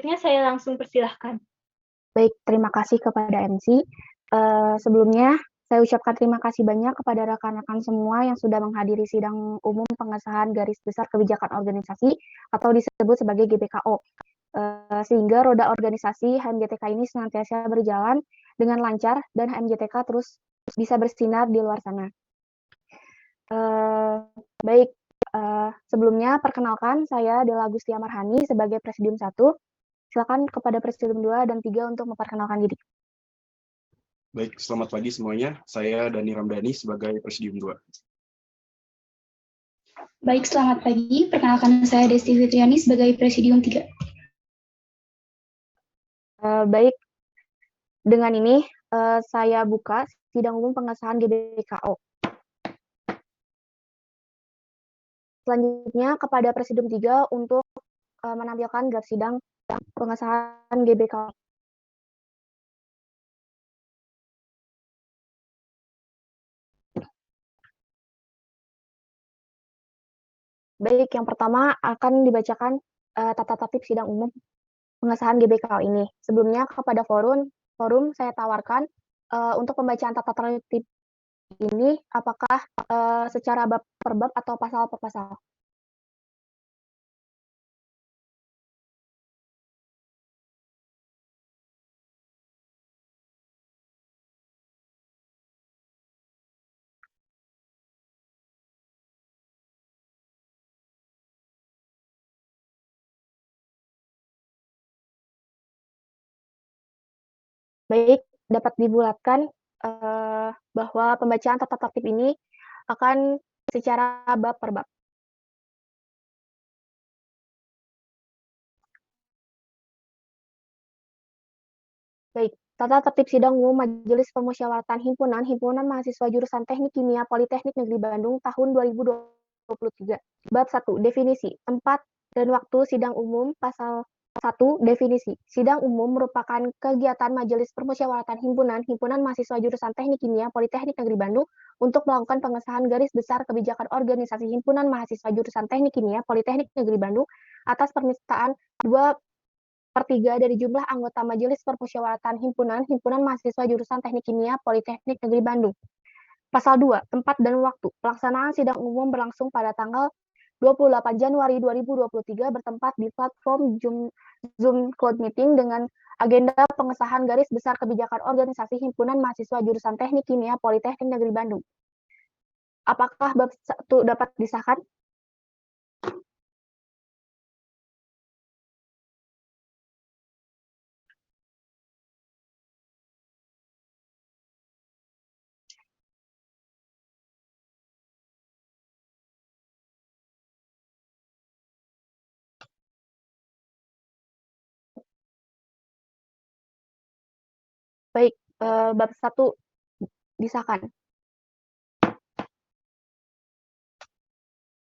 Selanjutnya saya langsung persilahkan. Baik, terima kasih kepada MC. Sebelumnya, saya ucapkan terima kasih banyak kepada rekan-rekan semua yang sudah menghadiri sidang umum pengesahan garis besar kebijakan organisasi atau disebut sebagai GBKO. Sehingga roda organisasi HMJTK ini senantiasa berjalan dengan lancar dan HMJTK terus bisa bersinar di luar sana. Baik, sebelumnya perkenalkan saya Dela Agustia Marhani sebagai Presidium 1. Silakan kepada Presidium 2 dan 3 untuk memperkenalkan diri. Baik, selamat pagi semuanya. Saya Dani Ramdhani sebagai Presidium 2. Baik, selamat pagi. Perkenalkan saya Desti Fitriani sebagai Presidium 3. Baik, dengan ini saya buka sidang umum pengesahan GBKO. Selanjutnya kepada Presidium 3 untuk menampilkan draft sidang pengesahan GBKO. Baik, yang pertama akan dibacakan tata tertib sidang umum pengesahan GBKO ini. Sebelumnya kepada forum saya tawarkan untuk pembacaan tata tertib ini apakah secara bab per bab atau pasal per pasal. Baik, dapat dibulatkan bahwa pembacaan tata tertib ini akan secara bab per bab. Baik, tata tertib sidang umum Majelis Permusyawaratan Himpunan Mahasiswa Jurusan Teknik Kimia Politeknik Negeri Bandung tahun 2023. Bab 1, definisi, tempat dan waktu sidang umum. Pasal 1, definisi. Sidang umum merupakan kegiatan Majelis Permusyawaratan Himpunan Mahasiswa Jurusan Teknik Kimia Politeknik Negeri Bandung untuk melakukan pengesahan garis besar kebijakan organisasi Himpunan Mahasiswa Jurusan Teknik Kimia Politeknik Negeri Bandung atas permintaan 2/3 dari jumlah anggota Majelis Permusyawaratan Himpunan Mahasiswa Jurusan Teknik Kimia Politeknik Negeri Bandung. Pasal 2, tempat dan waktu. Pelaksanaan sidang umum berlangsung pada tanggal 28 Januari 2023 bertempat di platform Zoom Cloud Meeting dengan agenda pengesahan garis besar kebijakan organisasi Himpunan Mahasiswa Jurusan Teknik Kimia Politeknik Negeri Bandung. Apakah bab 1 dapat disahkan? Baik, bab 1 disahkan.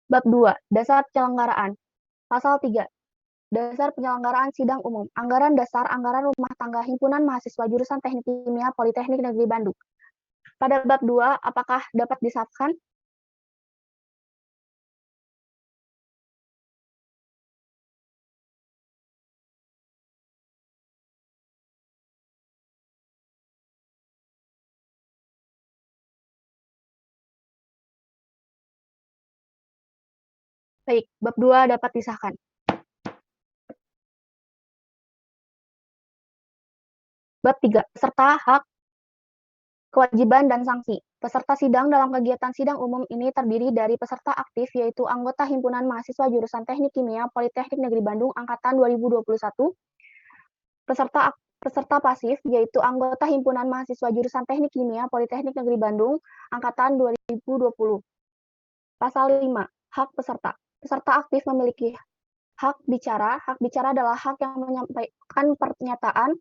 Bab 2, dasar penyelenggaraan. Pasal 3, dasar penyelenggaraan sidang umum. Anggaran dasar anggaran rumah tangga Himpunan Mahasiswa Jurusan Teknik Kimia Politeknik Negeri Bandung. Pada bab 2, apakah dapat disahkan? Baik, bab 2 dapat disahkan. Bab 3, peserta hak, kewajiban, dan sanksi. Peserta sidang dalam kegiatan sidang umum ini terdiri dari peserta aktif, yaitu anggota Himpunan Mahasiswa Jurusan Teknik Kimia Politeknik Negeri Bandung Angkatan 2021. Peserta pasif, yaitu anggota Himpunan Mahasiswa Jurusan Teknik Kimia Politeknik Negeri Bandung Angkatan 2020. Pasal 5, hak peserta. Peserta aktif memiliki hak bicara. Hak bicara adalah hak yang menyampaikan pertanyaan,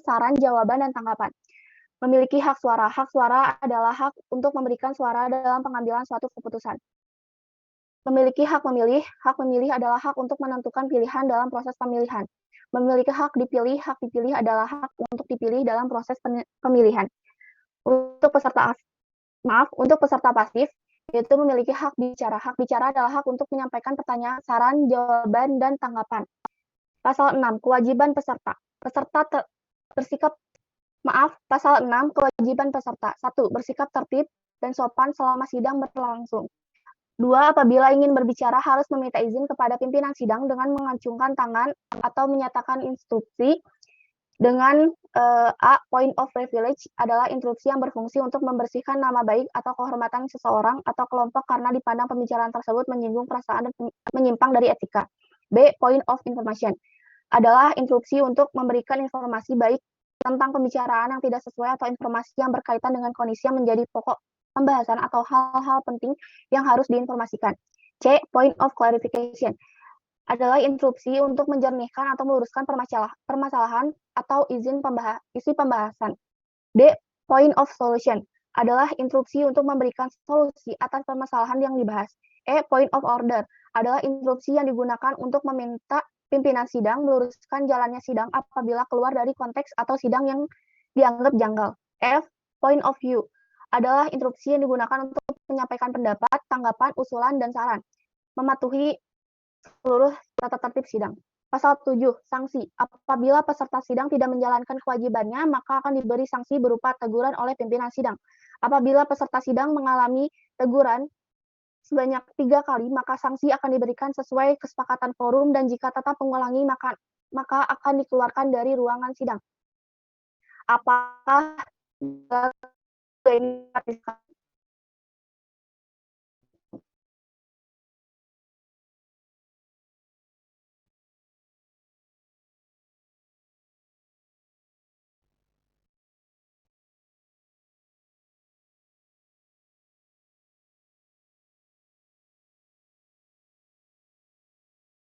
saran, jawaban, dan tanggapan. Memiliki hak suara. Hak suara adalah hak untuk memberikan suara dalam pengambilan suatu keputusan. Memiliki hak memilih. Hak memilih adalah hak untuk menentukan pilihan dalam proses pemilihan. Memiliki hak dipilih. Hak dipilih adalah hak untuk dipilih dalam proses pemilihan. Untuk peserta pasif, yaitu memiliki hak bicara. Hak bicara adalah hak untuk menyampaikan pertanyaan, saran, jawaban, dan tanggapan. Pasal 6, kewajiban peserta. Pasal 6, kewajiban peserta. 1. Bersikap tertib dan sopan selama sidang berlangsung. 2. Apabila ingin berbicara harus meminta izin kepada pimpinan sidang dengan mengacungkan tangan atau menyatakan instruksi dengan A. Point of privilege adalah instruksi yang berfungsi untuk membersihkan nama baik atau kehormatan seseorang atau kelompok karena dipandang pembicaraan tersebut menyinggung perasaan dan menyimpang dari etika. B. Point of information adalah instruksi untuk memberikan informasi baik tentang pembicaraan yang tidak sesuai atau informasi yang berkaitan dengan kondisi yang menjadi pokok pembahasan atau hal-hal penting yang harus diinformasikan. C. Point of clarification adalah instruksi untuk menjernihkan atau meluruskan permasalahan atau isi pembahasan. D. Point of solution adalah instruksi untuk memberikan solusi atas permasalahan yang dibahas. E. Point of order adalah instruksi yang digunakan untuk meminta pimpinan sidang meluruskan jalannya sidang apabila keluar dari konteks atau sidang yang dianggap janggal. F. Point of view adalah instruksi yang digunakan untuk menyampaikan pendapat, tanggapan, usulan, dan saran. Mematuhi seluruh tata tertib sidang. Pasal 7, sanksi. Apabila peserta sidang tidak menjalankan kewajibannya, maka akan diberi sanksi berupa teguran oleh pimpinan sidang. Apabila peserta sidang mengalami teguran sebanyak 3 kali, maka sanksi akan diberikan sesuai kesepakatan forum dan jika tetap mengulangi, maka akan dikeluarkan dari ruangan sidang. Apakah ini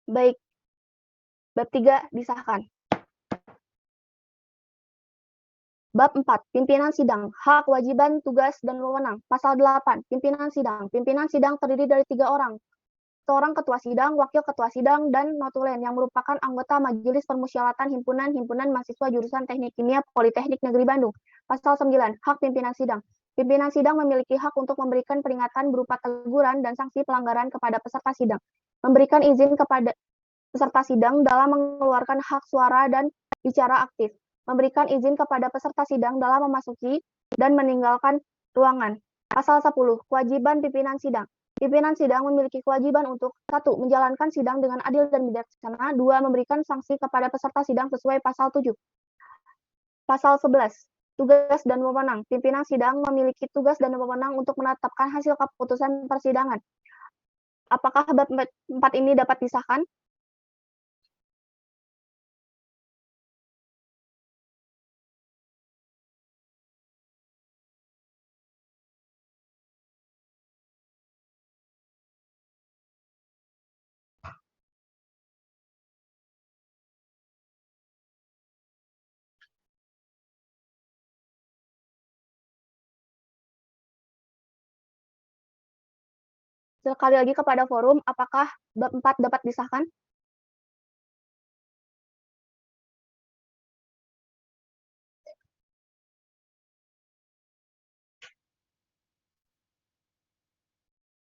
baik? Bab 3 disahkan. Bab 4, pimpinan sidang, hak, kewajiban, tugas, dan wewenang. Pasal 8, pimpinan sidang. Pimpinan sidang terdiri dari 3 orang. Seorang ketua sidang, wakil ketua sidang, dan notulen yang merupakan anggota Majelis Permusyawaratan Himpunan Mahasiswa Jurusan Teknik Kimia Politeknik Negeri Bandung. Pasal 9, hak pimpinan sidang. Pimpinan sidang memiliki hak untuk memberikan peringatan berupa teguran dan sanksi pelanggaran kepada peserta sidang. Memberikan izin kepada peserta sidang dalam mengeluarkan hak suara dan bicara aktif. Memberikan izin kepada peserta sidang dalam memasuki dan meninggalkan ruangan. Pasal 10, kewajiban pimpinan sidang. Pimpinan sidang memiliki kewajiban untuk 1. Menjalankan sidang dengan adil dan bijaksana. 2. Memberikan sanksi kepada peserta sidang sesuai pasal 7. Pasal 11, tugas dan wewenang. Pimpinan sidang memiliki tugas dan wewenang untuk menetapkan hasil keputusan persidangan. Apakah bab 4 ini dapat disahkan? Sekali lagi kepada forum, apakah bab 4 dapat disahkan?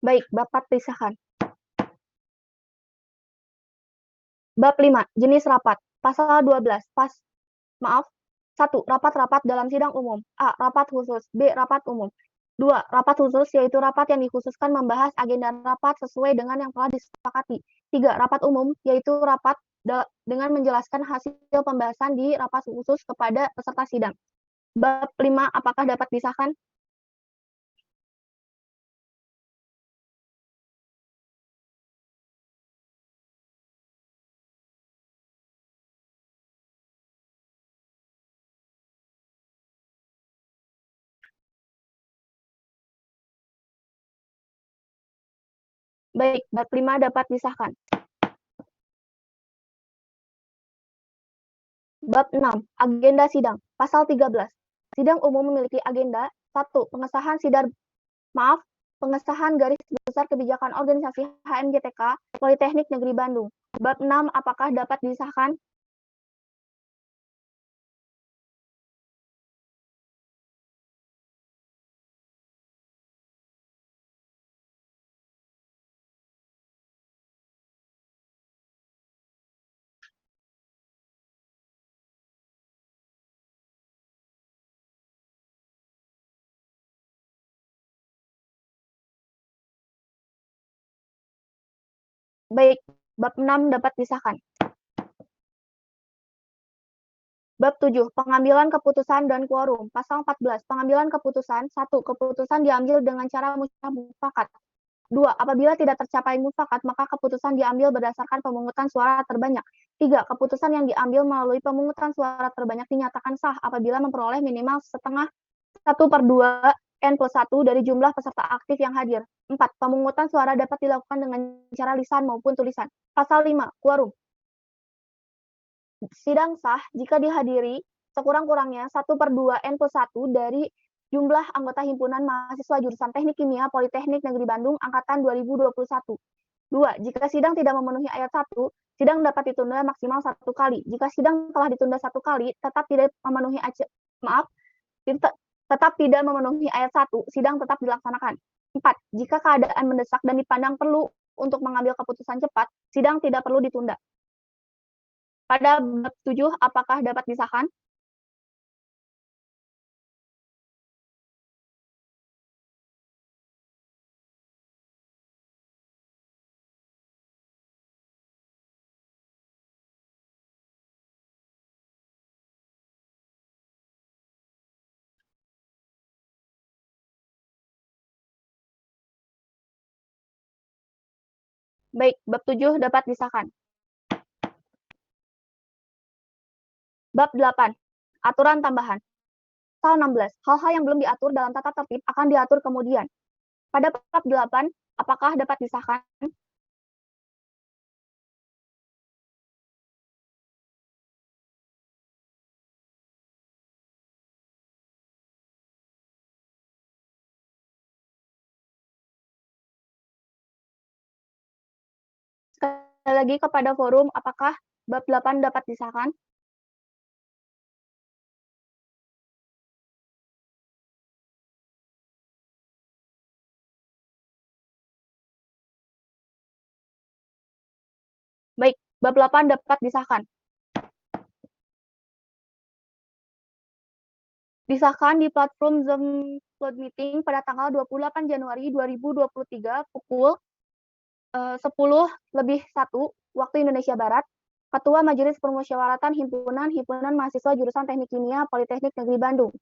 Baik, bab 4 disahkan. Bab 5, jenis rapat. Pasal 12, 1. Rapat-rapat dalam sidang umum. A. Rapat khusus. B. Rapat umum. 2. Rapat khusus yaitu rapat yang dikhususkan membahas agenda rapat sesuai dengan yang telah disepakati. 3. Rapat umum yaitu rapat dengan menjelaskan hasil pembahasan di rapat khusus kepada peserta sidang. Bab 5, apakah dapat disahkan? Baik, bab 5 dapat disahkan. Bab 6, agenda sidang. Pasal 13. Sidang umum memiliki agenda 1. Pengesahan garis besar kebijakan organisasi HMJTK Politeknik Negeri Bandung. Bab 6, apakah dapat disahkan? Baik, bab 6 dapat disahkan. Bab 7, pengambilan keputusan dan quorum. Pasal 14, pengambilan keputusan. 1. Keputusan diambil dengan cara mufakat. 2. Apabila tidak tercapai mufakat, maka keputusan diambil berdasarkan pemungutan suara terbanyak. 3. Keputusan yang diambil melalui pemungutan suara terbanyak dinyatakan sah apabila memperoleh minimal setengah 1/2 N+1 dari jumlah peserta aktif yang hadir. 4. Pemungutan suara dapat dilakukan dengan cara lisan maupun tulisan. Pasal 5, quorum. Sidang sah jika dihadiri sekurang-kurangnya 1/2 N+1 dari jumlah anggota himpunan mahasiswa jurusan Teknik Kimia Politeknik Negeri Bandung angkatan 2021. 2. Jika sidang tidak memenuhi ayat 1, sidang dapat ditunda maksimal 1 kali. Jika sidang telah ditunda 1 kali, tetap tidak memenuhi ayat 1, sidang tetap dilaksanakan. 4. Jika keadaan mendesak dan dipandang perlu untuk mengambil keputusan cepat, sidang tidak perlu ditunda. Pada bab 7, apakah dapat disahkan? Baik, bab 7 dapat disahkan. Bab 8, aturan tambahan. Pasal 16, hal-hal yang belum diatur dalam tata tertib akan diatur kemudian. Pada bab 8, apakah dapat disahkan? Sekali lagi kepada forum, apakah bab 8 dapat disahkan? Baik, bab 8 dapat disahkan. Disahkan di platform Zoom Cloud Meeting pada tanggal 28 Januari 2023 pukul 10:01 waktu Indonesia Barat. Ketua Majelis Permusyawaratan Himpunan Mahasiswa Jurusan Teknik Kimia Politeknik Negeri Bandung.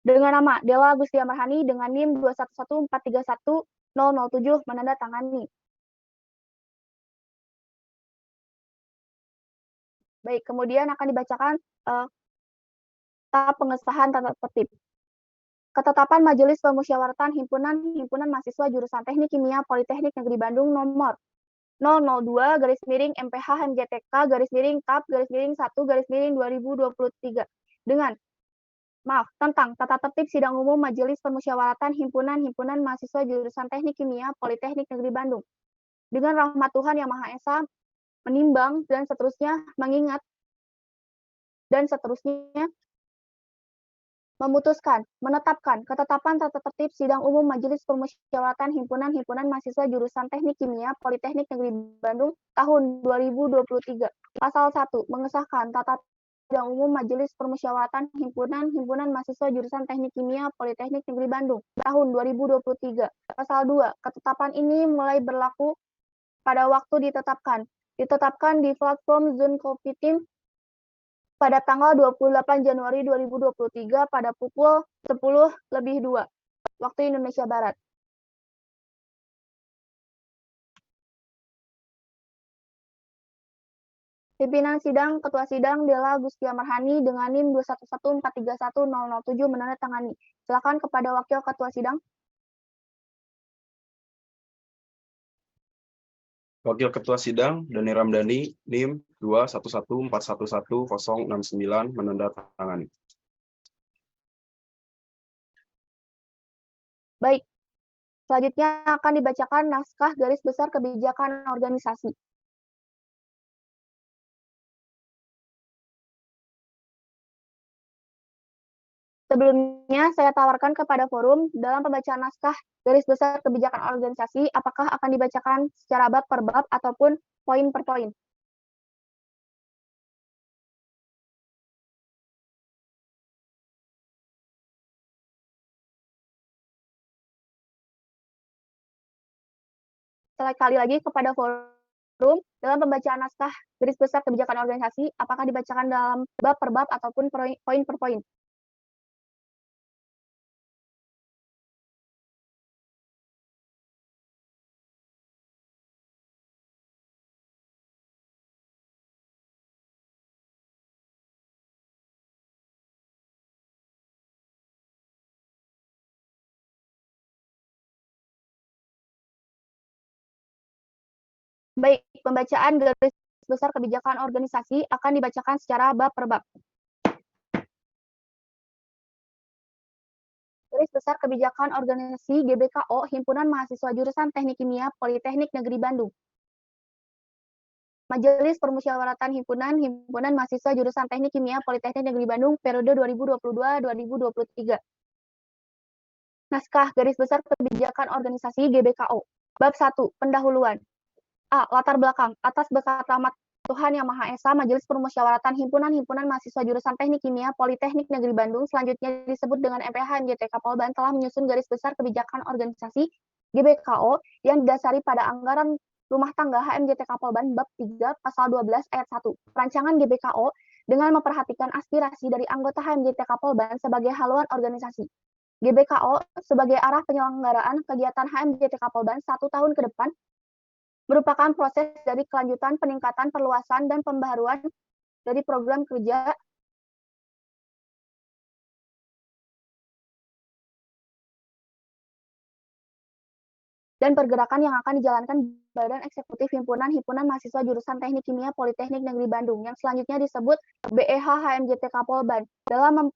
Dengan nama Della Agustia Marhani dengan NIM 211431007 menandatangani. Baik, kemudian akan dibacakan tahap pengesahan tata tertib. Ketetapan Majelis Permusyawaratan Himpunan Mahasiswa Jurusan Teknik Kimia Politeknik Negeri Bandung nomor 002-MPH-MJTK-TAP-1-2023 tentang tata tertib sidang umum Majelis Permusyawaratan Himpunan Mahasiswa Jurusan Teknik Kimia Politeknik Negeri Bandung. Dengan rahmat Tuhan Yang Maha Esa, menimbang dan seterusnya mengingat dan seterusnya memutuskan, menetapkan ketetapan tata tertib sidang umum Majelis Permusyawaratan Himpunan Mahasiswa Jurusan Teknik Kimia Politeknik Negeri Bandung tahun 2023. Pasal 1, mengesahkan tata sidang umum Majelis Permusyawaratan Himpunan Mahasiswa Jurusan Teknik Kimia Politeknik Negeri Bandung tahun 2023. Pasal 2, ketetapan ini mulai berlaku pada waktu ditetapkan di platform Zoom Coffee Team pada tanggal 28 Januari 2023 pada pukul 10:02 waktu Indonesia Barat. Pimpinan sidang, Ketua Sidang Della Agustia Marhani dengan NIM 211431007 menandatangani. Silakan kepada Wakil Ketua Sidang. Wakil Ketua Sidang, Dani Ramdhani, NIM 211411069 menandatangani. Baik, selanjutnya akan dibacakan naskah garis besar kebijakan organisasi. Sebelumnya, saya tawarkan kepada forum dalam pembacaan naskah garis besar kebijakan organisasi, apakah akan dibacakan secara bab per bab ataupun poin per poin. Sekali lagi kepada forum, Rum, dalam pembacaan naskah garis besar kebijakan organisasi, apakah dibacakan dalam bab per bab ataupun poin per poin? Baik, pembacaan garis besar kebijakan organisasi akan dibacakan secara bab per bab. Garis besar kebijakan organisasi GBKO Himpunan Mahasiswa Jurusan Teknik Kimia Politeknik Negeri Bandung. Majelis Permusyawaratan Himpunan Mahasiswa Jurusan Teknik Kimia Politeknik Negeri Bandung periode 2022-2023. Naskah garis besar kebijakan organisasi GBKO. Bab 1, pendahuluan. A. Latar belakang. Atas berkat rahmat Tuhan Yang Maha Esa, Majelis Permusyawaratan Himpunan Mahasiswa Jurusan Teknik Kimia Politeknik Negeri Bandung, selanjutnya disebut dengan MPH MJT Kapolban, telah menyusun garis besar kebijakan organisasi GBKO yang didasari pada anggaran rumah tangga HMJT Kapolban bab 3 pasal 12 ayat 1. Rancangan GBKO dengan memperhatikan aspirasi dari anggota HMJT Kapolban sebagai haluan organisasi. GBKO sebagai arah penyelenggaraan kegiatan HMJT Kapolban 1 tahun ke depan merupakan proses dari kelanjutan peningkatan, perluasan, dan pembaharuan dari program kerja dan pergerakan yang akan dijalankan Badan Eksekutif Himpunan Mahasiswa Jurusan Teknik Kimia Politeknik Negeri Bandung yang selanjutnya disebut BEH HMJT Kapolban dalam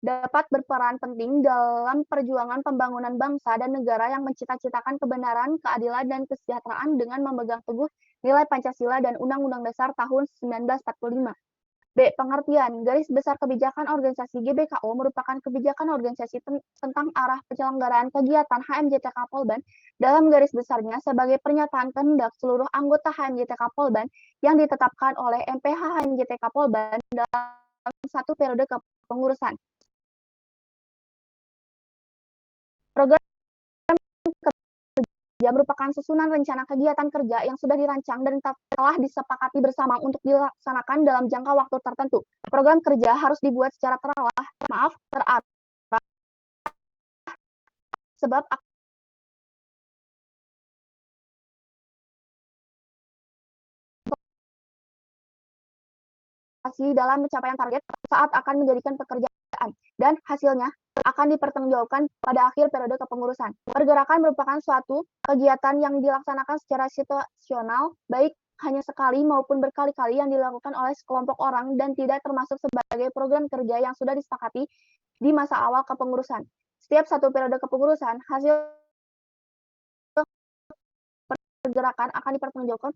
dapat berperan penting dalam perjuangan pembangunan bangsa dan negara yang mencita-citakan kebenaran, keadilan, dan kesejahteraan dengan memegang teguh nilai Pancasila dan Undang-Undang Dasar tahun 1945. B. Pengertian. Garis besar kebijakan organisasi GBKO merupakan kebijakan organisasi tentang arah penyelenggaraan kegiatan HMJT Kapolban dalam garis besarnya sebagai pernyataan kehendak seluruh anggota HMJT Kapolban yang ditetapkan oleh MPH HMJT Kapolban dalam satu periode kepengurusan. Program kerja merupakan susunan rencana kegiatan kerja yang sudah dirancang dan telah disepakati bersama untuk dilaksanakan dalam jangka waktu tertentu. Program kerja harus dibuat secara teratur sebab dalam pencapaian target saat akan menjadikan pekerjaan dan hasilnya akan dipertanggungjawabkan pada akhir periode kepengurusan. Pergerakan merupakan suatu kegiatan yang dilaksanakan secara situasional, baik hanya sekali maupun berkali-kali yang dilakukan oleh sekelompok orang dan tidak termasuk sebagai program kerja yang sudah disepakati di masa awal kepengurusan. Setiap satu periode kepengurusan, hasil pergerakan akan dipertanggungjawabkan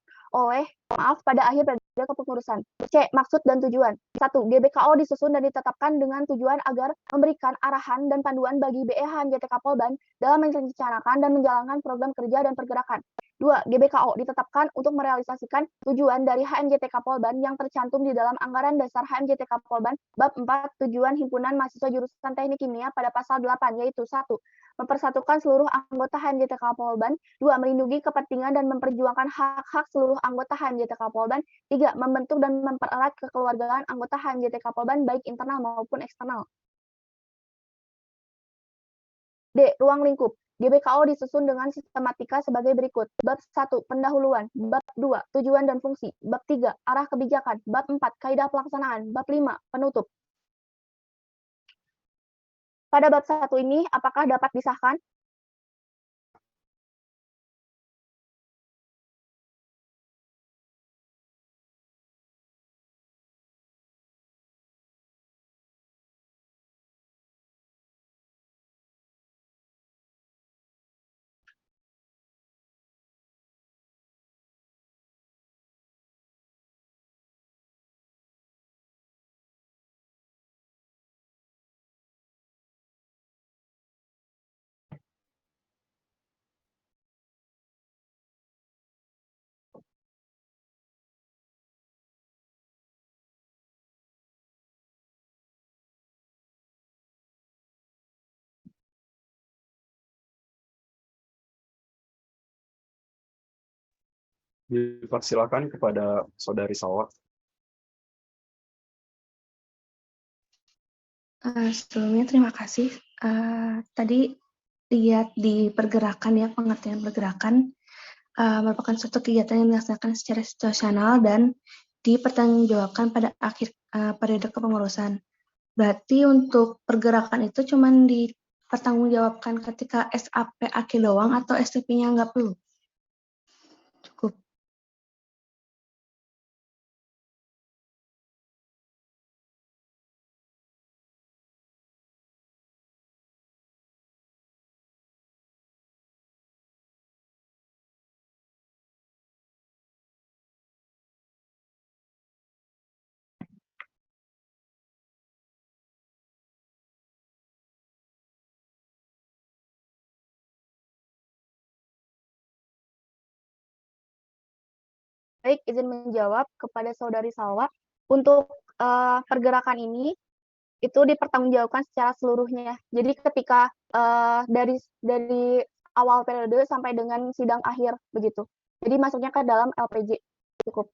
pada akhir periode kepengurusan. C. Maksud dan tujuan. 1. GBKO disusun dan ditetapkan dengan tujuan agar memberikan arahan dan panduan bagi BEH MJT Kapolban dalam merencanakan dan menjalankan program kerja dan pergerakan. 2. GBKO ditetapkan untuk merealisasikan tujuan dari HMJT Kapolban yang tercantum di dalam anggaran dasar HMJT Kapolban bab 4 tujuan Himpunan Mahasiswa Jurusan Teknik Kimia pada pasal 8, yaitu 1. Mempersatukan seluruh anggota HMJT Kapolban. 2. Melindungi kepentingan dan memperjuangkan hak-hak seluruh anggota HMJT Kapolban. 3. Membentuk dan mempererat kekeluargaan anggota HMJT Kapolban baik internal maupun eksternal. D. Ruang lingkup. GBKO disusun dengan sistematika sebagai berikut. Bab 1. Pendahuluan. Bab 2. Tujuan dan fungsi. Bab 3. Arah kebijakan. Bab 4. Kaidah pelaksanaan. Bab 5. Penutup. Pada bab 1 ini, apakah dapat disahkan? Dipersilakan kepada Saudari Salwa. Sebelumnya terima kasih. Tadi lihat di pergerakan ya, pengertian pergerakan merupakan suatu kegiatan yang dilaksanakan secara situasional dan dipertanggungjawabkan pada akhir periode kepengurusan. Berarti untuk pergerakan itu cuma dipertanggungjawabkan ketika SAP akhir doang atau STP-nya nggak perlu? Cukup. Baik, izin menjawab kepada Saudari Salwa. Untuk pergerakan ini itu dipertanggungjawabkan secara seluruhnya. Jadi ketika dari awal periode sampai dengan sidang akhir begitu. Jadi masuknya ke dalam LPJ. Cukup.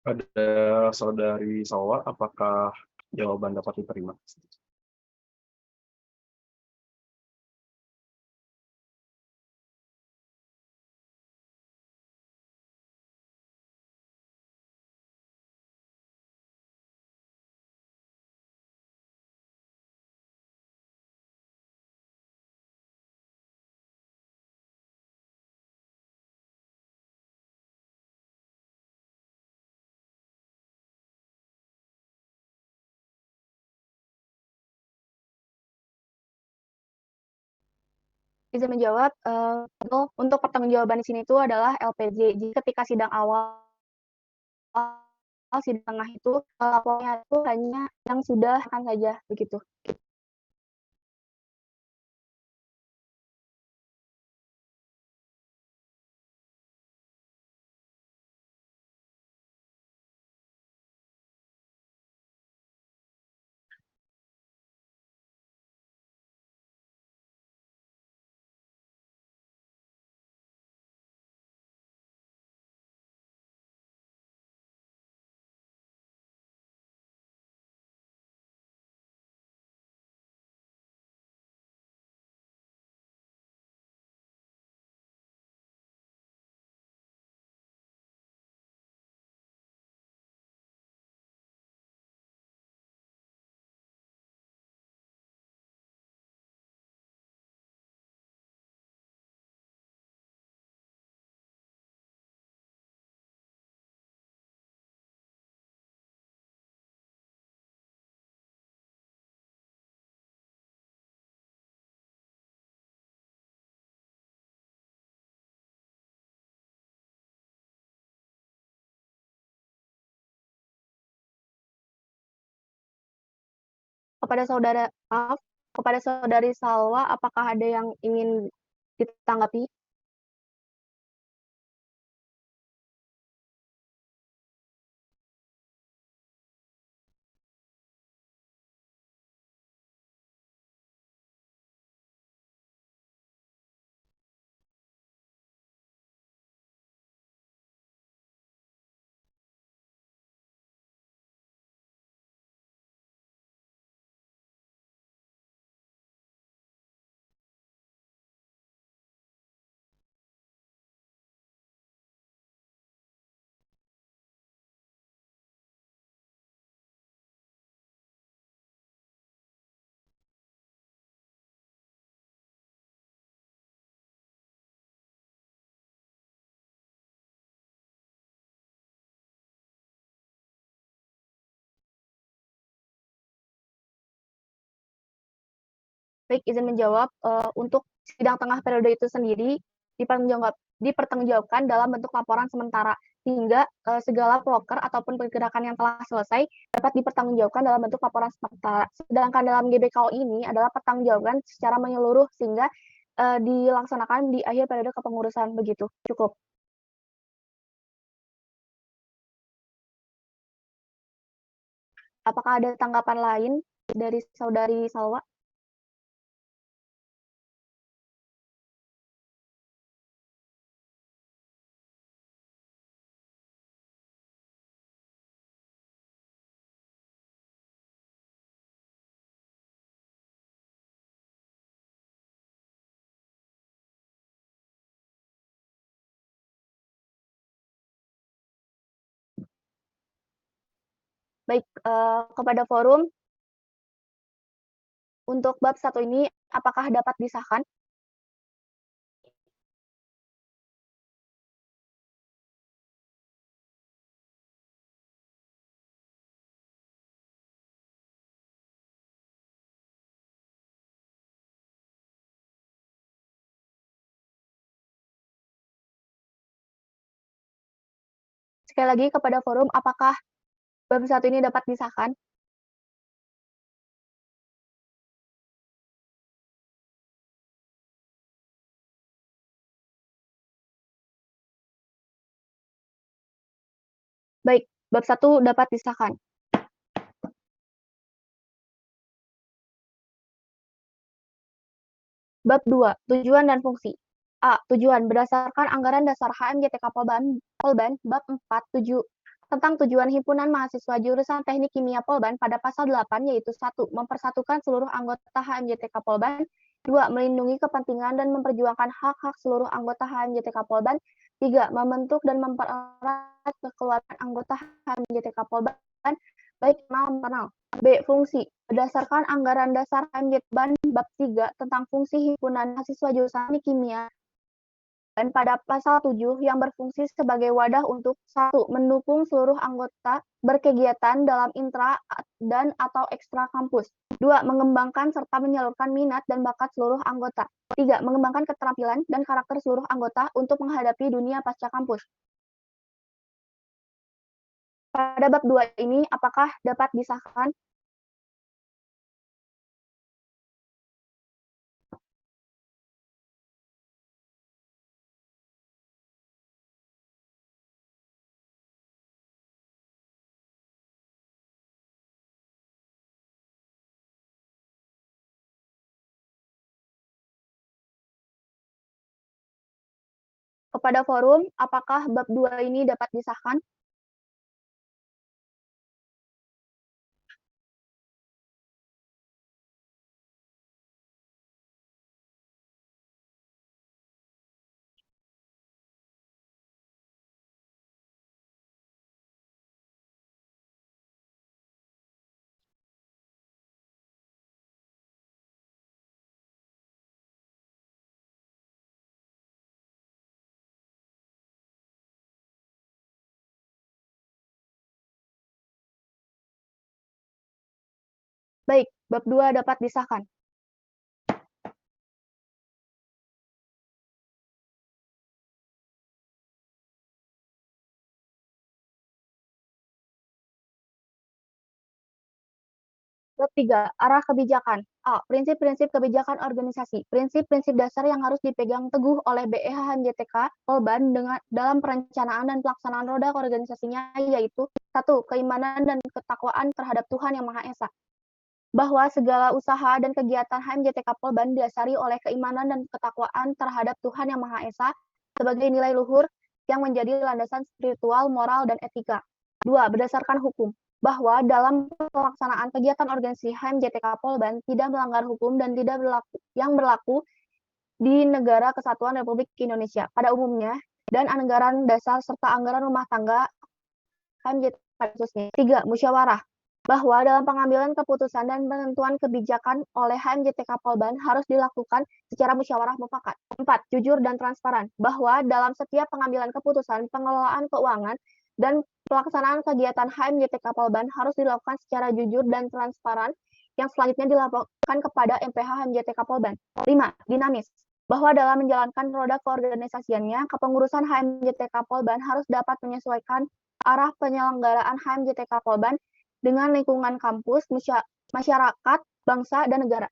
Ada Saudari Salwa, apakah jawaban dapat diterima? Izin menjawab, untuk pertanggungjawaban di sini itu adalah LPJ. Jadi ketika sidang awal, sidang tengah itu lapornya itu hanya yang sudah kan saja begitu. Kepada Saudari Salwa, apakah ada yang ingin ditanggapi? Baik, izin menjawab, untuk sidang tengah periode itu sendiri dipertanggungjawabkan dalam bentuk laporan sementara. sehingga segala proker ataupun pergerakan yang telah selesai dapat dipertanggungjawabkan dalam bentuk laporan sementara. Sedangkan dalam GBKO ini adalah pertanggungjawaban secara menyeluruh sehingga dilaksanakan di akhir periode kepengurusan. Begitu, cukup. Apakah ada tanggapan lain dari Saudari Salwa? Baik, kepada forum, untuk bab 1 ini apakah dapat disahkan? Sekali lagi kepada forum, apakah bab 1 ini dapat disahkan? Baik, bab 1 dapat disahkan. Bab 2, tujuan dan fungsi. A. Tujuan berdasarkan anggaran dasar HMJTK Polban, bab 4, tentang tujuan himpunan mahasiswa jurusan Teknik Kimia Polban pada pasal 8 yaitu 1. Mempersatukan seluruh anggota HMJTK Polban. 2. Melindungi kepentingan dan memperjuangkan hak-hak seluruh anggota HMJTK Polban. 3. Membentuk dan mempererat kekeluargaan anggota HMJTK Polban baik internal. B. Fungsi berdasarkan anggaran dasar HMJTK bab 3 tentang fungsi himpunan mahasiswa jurusan Teknik Kimia dan pada pasal 7 yang berfungsi sebagai wadah untuk 1. Mendukung seluruh anggota berkegiatan dalam intra dan atau ekstra kampus. 2. Mengembangkan serta menyalurkan minat dan bakat seluruh anggota. 3. Mengembangkan keterampilan dan karakter seluruh anggota untuk menghadapi dunia pasca kampus. Pada bab 2 ini apakah dapat disahkan? Kepada forum, apakah bab 2 ini dapat disahkan? Baik, bab 2 dapat disahkan. Bab 3, arah kebijakan. A. Prinsip-prinsip kebijakan organisasi. Prinsip-prinsip dasar yang harus dipegang teguh oleh BEHMJTK Polban dalam perencanaan dan pelaksanaan roda organisasinya yaitu 1. Keimanan dan ketakwaan terhadap Tuhan Yang Maha Esa. Bahwa segala usaha dan kegiatan HMJTK Polban didasari oleh keimanan dan ketakwaan terhadap Tuhan Yang Maha Esa sebagai nilai luhur yang menjadi landasan spiritual, moral, dan etika. 2. Berdasarkan hukum. Bahwa dalam pelaksanaan kegiatan organisasi HMJTK Polban tidak melanggar hukum dan tidak berlaku di Negara Kesatuan Republik Indonesia pada umumnya dan anggaran dasar serta anggaran rumah tangga HMJTK khususnya. 3. Musyawarah. Bahwa dalam pengambilan keputusan dan penentuan kebijakan oleh HMJTK Polban harus dilakukan secara musyawarah mufakat. 4. Jujur dan transparan. Bahwa dalam setiap pengambilan keputusan, pengelolaan keuangan, dan pelaksanaan kegiatan HMJTK Polban harus dilakukan secara jujur dan transparan yang selanjutnya dilaporkan kepada MPH HMJTK Polban. 5. Dinamis. bahwa dalam menjalankan roda keorganisasiannya, kepengurusan HMJTK Polban harus dapat menyesuaikan arah penyelenggaraan HMJTK Polban dengan lingkungan kampus, masyarakat, bangsa, dan negara.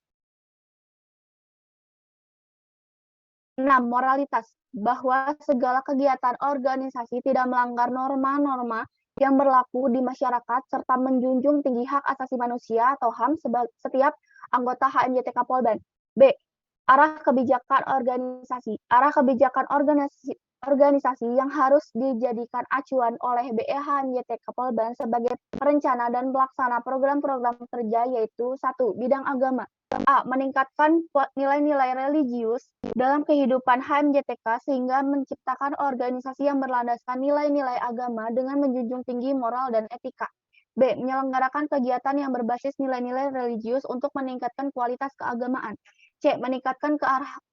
6. Moralitas, bahwa segala kegiatan organisasi tidak melanggar norma-norma yang berlaku di masyarakat serta menjunjung tinggi hak asasi manusia atau HAM setiap anggota HMJTK Polban. B. Arah kebijakan organisasi. Arah kebijakan organisasi yang harus dijadikan acuan oleh BE HMJTK Polban sebagai perencana dan pelaksana program-program kerja yaitu 1. Bidang agama. A. Meningkatkan nilai-nilai religius dalam kehidupan HMJTK sehingga menciptakan organisasi yang berlandaskan nilai-nilai agama dengan menjunjung tinggi moral dan etika. B. Menyelenggarakan kegiatan yang berbasis nilai-nilai religius untuk meningkatkan kualitas keagamaan. C. Meningkatkan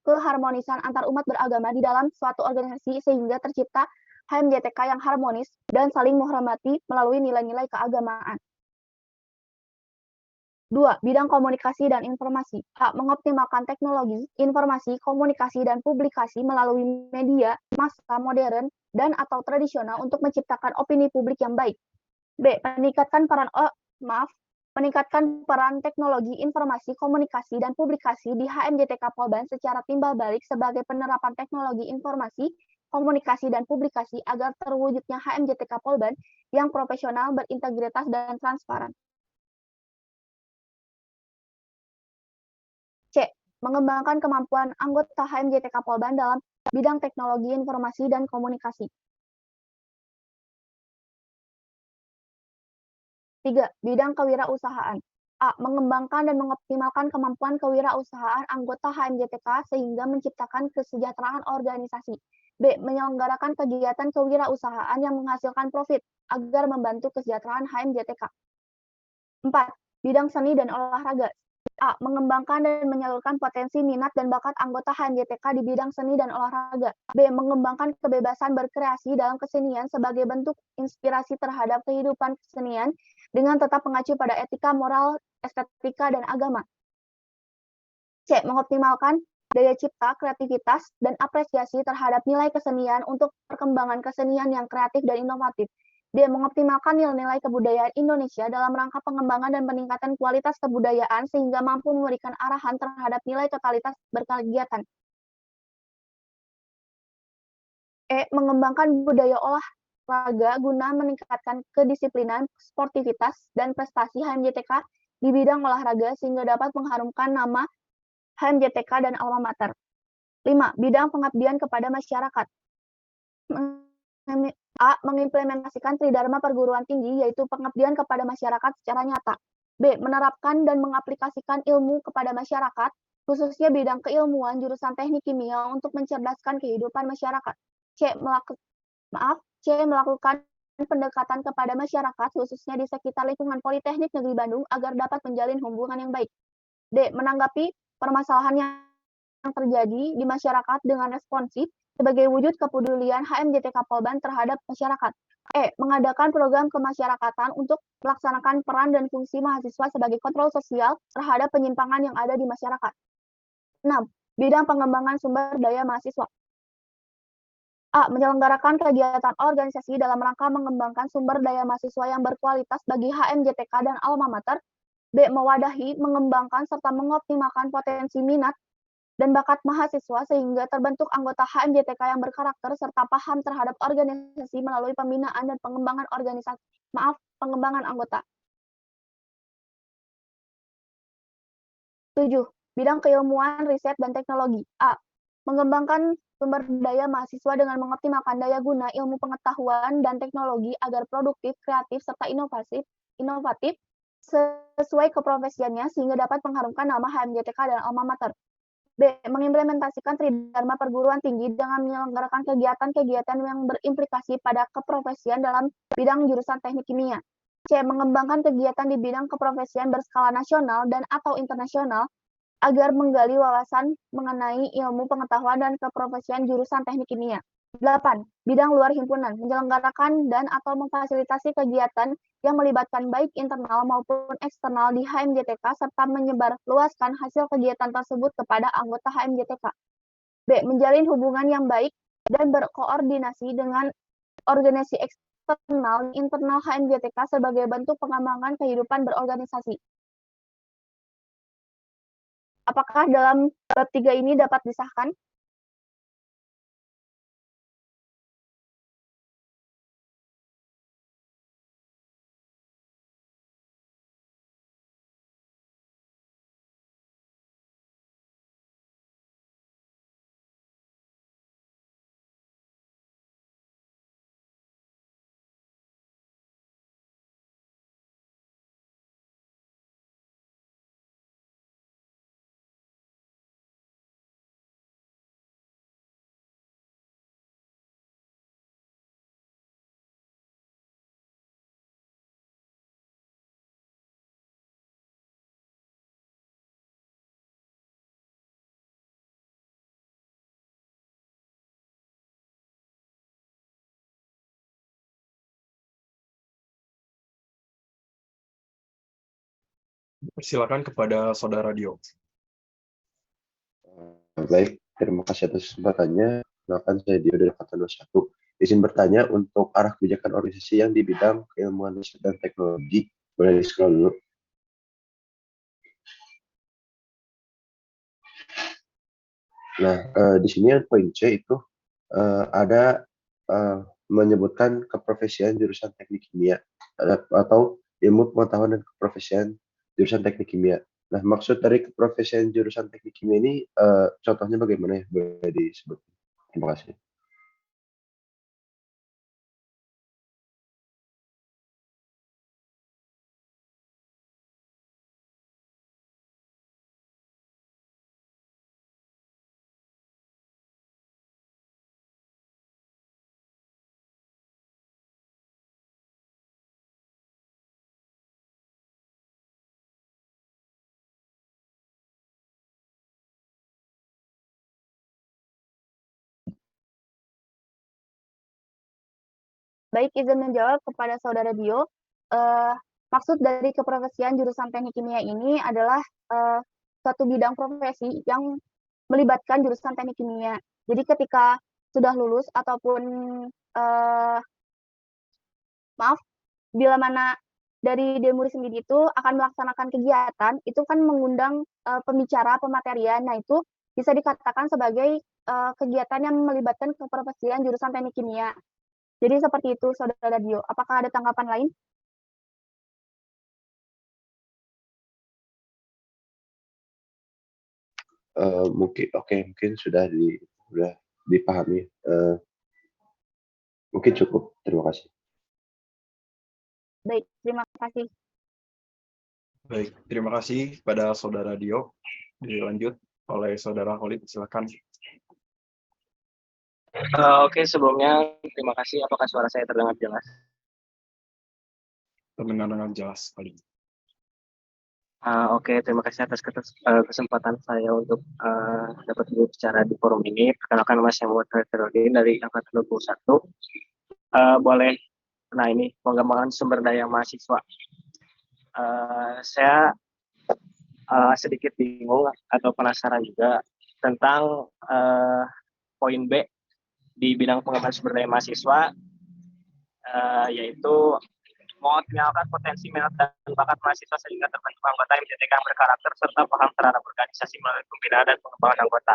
keharmonisan antar umat beragama di dalam suatu organisasi sehingga tercipta HMJTK yang harmonis dan saling menghormati melalui nilai-nilai keagamaan. 2. Bidang komunikasi dan informasi. A. Mengoptimalkan teknologi, informasi, komunikasi, dan publikasi melalui media, massa modern, dan atau tradisional untuk menciptakan opini publik yang baik. B. Meningkatkan peran teknologi, informasi, komunikasi, dan publikasi di HMJTK Polban secara timbal balik sebagai penerapan teknologi informasi, komunikasi, dan publikasi agar terwujudnya HMJTK Polban yang profesional, berintegritas, dan transparan. C. Mengembangkan kemampuan anggota HMJTK Polban dalam bidang teknologi, informasi, dan komunikasi. 3. Bidang kewirausahaan. A. Mengembangkan dan mengoptimalkan kemampuan kewirausahaan anggota HMJTK sehingga menciptakan kesejahteraan organisasi. B. Menyelenggarakan kegiatan kewirausahaan yang menghasilkan profit agar membantu kesejahteraan HMJTK. 4. Bidang seni dan olahraga. A. Mengembangkan dan menyalurkan potensi minat dan bakat anggota HMJTK di bidang seni dan olahraga. B. Mengembangkan kebebasan berkreasi dalam kesenian sebagai bentuk inspirasi terhadap kehidupan kesenian dengan tetap mengacu pada etika, moral, estetika, dan agama. C. Mengoptimalkan daya cipta, kreativitas, dan apresiasi terhadap nilai kesenian untuk perkembangan kesenian yang kreatif dan inovatif. D. Mengoptimalkan nilai-nilai kebudayaan Indonesia dalam rangka pengembangan dan peningkatan kualitas kebudayaan sehingga mampu memberikan arahan terhadap nilai totalitas berkegiatan. E. Mengembangkan budaya olahraga guna meningkatkan kedisiplinan, sportivitas, dan prestasi HMJTK di bidang olahraga sehingga dapat mengharumkan nama HMJTK dan alma mater. 5. Bidang pengabdian kepada masyarakat. A. Mengimplementasikan Tridharma perguruan tinggi yaitu pengabdian kepada masyarakat secara nyata. B. Menerapkan dan mengaplikasikan ilmu kepada masyarakat, khususnya bidang keilmuan jurusan teknik kimia untuk mencerdaskan kehidupan masyarakat. C. Melakukan pendekatan kepada masyarakat khususnya di sekitar lingkungan Politeknik Negeri Bandung agar dapat menjalin hubungan yang baik. D. Menanggapi permasalahan yang terjadi di masyarakat dengan responsif sebagai wujud kepedulian HMJTK Polban terhadap masyarakat. E. Mengadakan program kemasyarakatan untuk melaksanakan peran dan fungsi mahasiswa sebagai kontrol sosial terhadap penyimpangan yang ada di masyarakat. 6. Bidang pengembangan sumber daya mahasiswa. A. Menyelenggarakan kegiatan organisasi dalam rangka mengembangkan sumber daya mahasiswa yang berkualitas bagi HMJTK dan alma mater. B. Mewadahi, mengembangkan, serta mengoptimalkan potensi minat dan bakat mahasiswa sehingga terbentuk anggota HMJTK yang berkarakter serta paham terhadap organisasi melalui pembinaan dan pengembangan pengembangan anggota. 7. Bidang keilmuan, riset, dan teknologi. A. Mengembangkan sumber daya mahasiswa dengan mengoptimalkan daya guna ilmu pengetahuan dan teknologi agar produktif, kreatif, serta inovatif sesuai keprofesiannya sehingga dapat mengharumkan nama HMJTK dan alma mater. B. Mengimplementasikan Tridharma perguruan tinggi dengan menyelenggarakan kegiatan-kegiatan yang berimplikasi pada keprofesian dalam bidang jurusan teknik kimia. C. Mengembangkan kegiatan di bidang keprofesian berskala nasional dan atau internasional agar menggali wawasan mengenai ilmu pengetahuan dan keprofesian jurusan teknik kimia. 8. Bidang luar himpunan, menyelenggarakan dan atau memfasilitasi kegiatan yang melibatkan baik internal maupun eksternal di HMJTK serta menyebarluaskan hasil kegiatan tersebut kepada anggota HMJTK. B. Menjalin hubungan yang baik dan berkoordinasi dengan organisasi eksternal dan internal HMJTK sebagai bentuk pengembangan kehidupan berorganisasi. Apakah dalam bab 3 ini dapat disahkan? Persilakan kepada Saudara Dio. Baik, terima kasih atas kesempatannya. Kenalkan saya Dio dari Angkatan 21. Izin bertanya untuk arah kebijakan organisasi yang di bidang keilmuan riset dan teknologi. Boleh di-scroll dulu. Nah, di sini yang poin C itu ada menyebutkan keprofesian jurusan teknik kimia atau ilmu pengetahuan dan keprofesian jurusan teknik kimia. Nah, maksud dari keprofesian jurusan teknik kimia ini contohnya bagaimana ya? Boleh disebut? Terima kasih. Baik, izin menjawab kepada Saudara Dio. Maksud dari keprofesian jurusan teknik kimia ini adalah suatu bidang profesi yang melibatkan jurusan teknik kimia. Jadi ketika sudah lulus ataupun maaf, bila mana dari Demuri sendiri itu akan melaksanakan kegiatan, itu kan mengundang pembicara, pematerian. Nah, itu bisa dikatakan sebagai kegiatan yang melibatkan keprofesian jurusan teknik kimia. Jadi seperti itu, Saudara Dio. Apakah ada tanggapan lain? Mungkin sudah dipahami. Mungkin cukup. Terima kasih. Baik, terima kasih. Baik, terima kasih pada Saudara Dio. Dilanjut oleh Saudara Khalid, silakan. Oke, sebelumnya terima kasih. Apakah suara saya terdengar jelas? Terdengar dengan jelas, Khalid. Oke, terima kasih atas kesempatan saya untuk dapat berbicara di forum ini. Perkenalkan, nama saya Muhammad Herudin dari Angkatan 21. Boleh, nah ini pengembangan sumber daya mahasiswa. Saya sedikit bingung atau penasaran juga tentang poin B di bidang pengembangan sumber daya mahasiswa, yaitu mengoptimalkan potensi minat dan bakat mahasiswa sehingga terbentuk anggota MJTK yang berkarakter serta paham terhadap organisasi melalui pembinaan dan pengembangan anggota.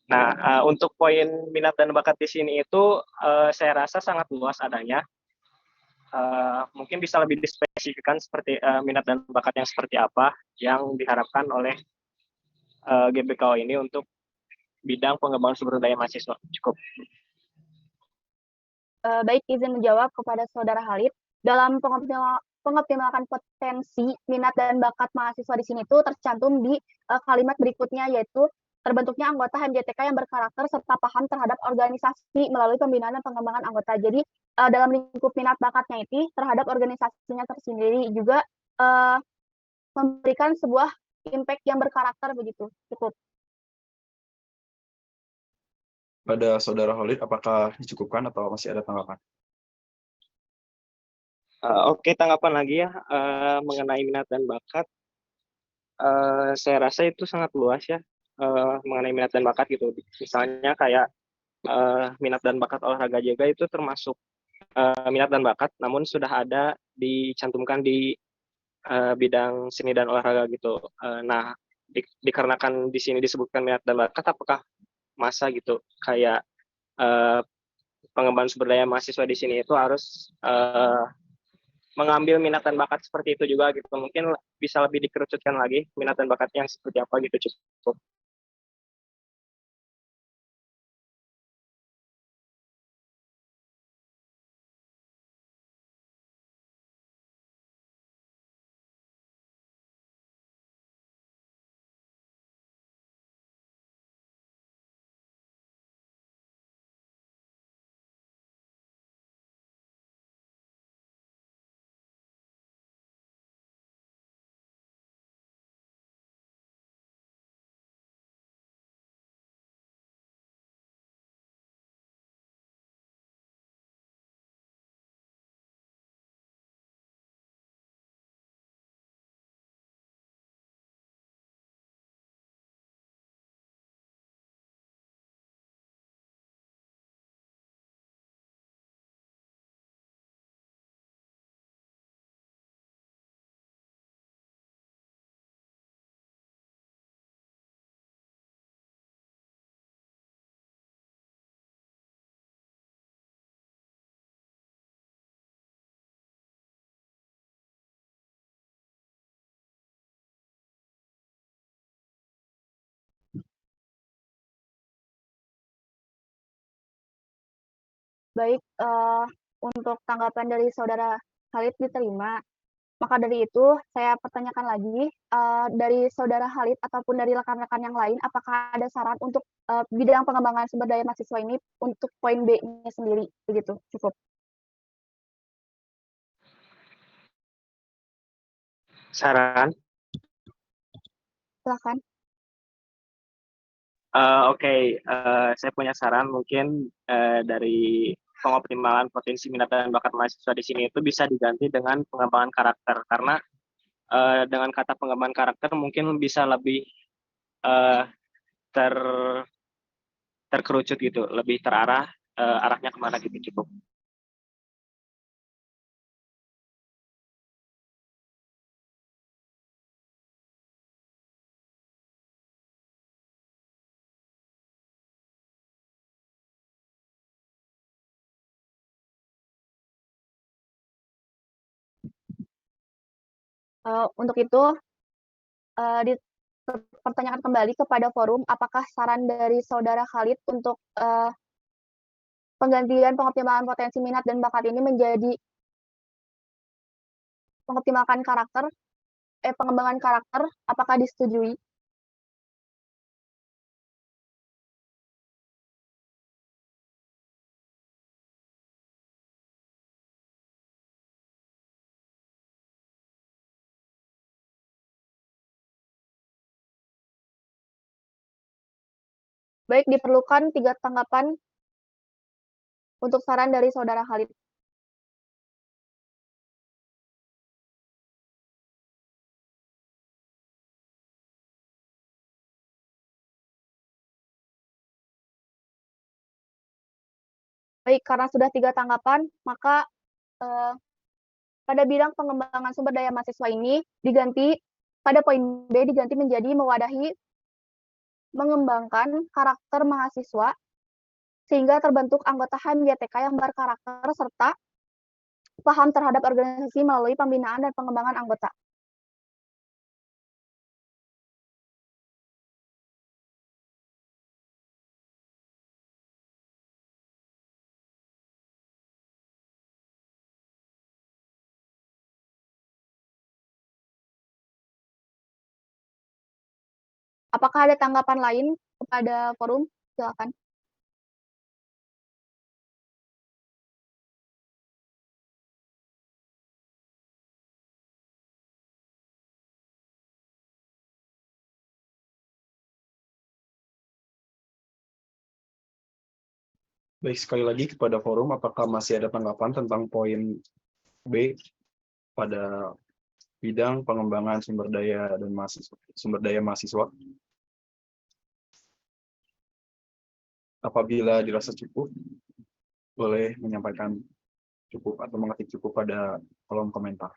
Nah, untuk poin minat dan bakat di sini itu saya rasa sangat luas adanya. Mungkin bisa lebih dispesifikkan seperti minat dan bakat yang seperti apa yang diharapkan oleh GBKO ini untuk bidang pengembangan sumber daya mahasiswa. Cukup. Baik, izin menjawab kepada Saudara Khalid. Dalam pengoptimalkan potensi minat dan bakat mahasiswa di sini itu tercantum di kalimat berikutnya, yaitu terbentuknya anggota HMJTK yang berkarakter serta paham terhadap organisasi melalui pembinaan dan pengembangan anggota. Jadi dalam lingkup minat bakatnya itu terhadap organisasinya tersendiri juga memberikan sebuah impact yang berkarakter begitu. Cukup. Pada Saudara Khalid, apakah dicukupkan atau masih ada tanggapan? Oke, tanggapan lagi ya mengenai minat dan bakat. Saya rasa itu sangat luas ya. mengenai minat dan bakat gitu. Misalnya kayak minat dan bakat olahraga yoga itu termasuk minat dan bakat, namun sudah ada dicantumkan di bidang seni dan olahraga gitu. Nah, dikarenakan di sini disebutkan minat dan bakat, apakah masa gitu kayak pengembangan sumber daya mahasiswa di sini itu harus mengambil minat dan bakat seperti itu juga gitu. Mungkin bisa lebih dikerucutkan lagi minat dan bakatnya yang seperti apa gitu cukup. Baik, untuk tanggapan dari Saudara Khalid diterima. Maka dari itu, saya pertanyakan lagi, dari Saudara Khalid ataupun dari rekan-rekan yang lain, apakah ada saran untuk bidang pengembangan sumber daya mahasiswa ini untuk poin B-nya sendiri, begitu, cukup. Saran? Silakan. Oke, saya punya saran mungkin dari pengoptimalan potensi minat dan bakat mahasiswa di sini itu bisa diganti dengan pengembangan karakter, karena dengan kata pengembangan karakter mungkin bisa lebih ter terkerucut gitu, lebih terarah, arahnya kemana gitu cukup. Untuk itu, dipertanyakan kembali kepada forum, apakah saran dari Saudara Khalid untuk penggantian pengoptimalan potensi minat dan bakat ini menjadi mengoptimalkan karakter, pengembangan karakter, apakah disetujui? Baik, diperlukan 3 tanggapan untuk saran dari Saudara Khalid. Baik, karena sudah 3 tanggapan, maka pada bidang pengembangan sumber daya mahasiswa ini diganti, pada poin B diganti menjadi mewadahi mengembangkan karakter mahasiswa sehingga terbentuk anggota HMYTK yang berkarakter serta paham terhadap organisasi melalui pembinaan dan pengembangan anggota. Apakah ada tanggapan lain kepada forum? Silakan. Baik, sekali lagi kepada forum, apakah masih ada tanggapan tentang poin B pada bidang pengembangan sumber daya dan sumber daya mahasiswa? Apabila dirasa cukup, boleh menyampaikan cukup atau mengetik cukup pada kolom komentar.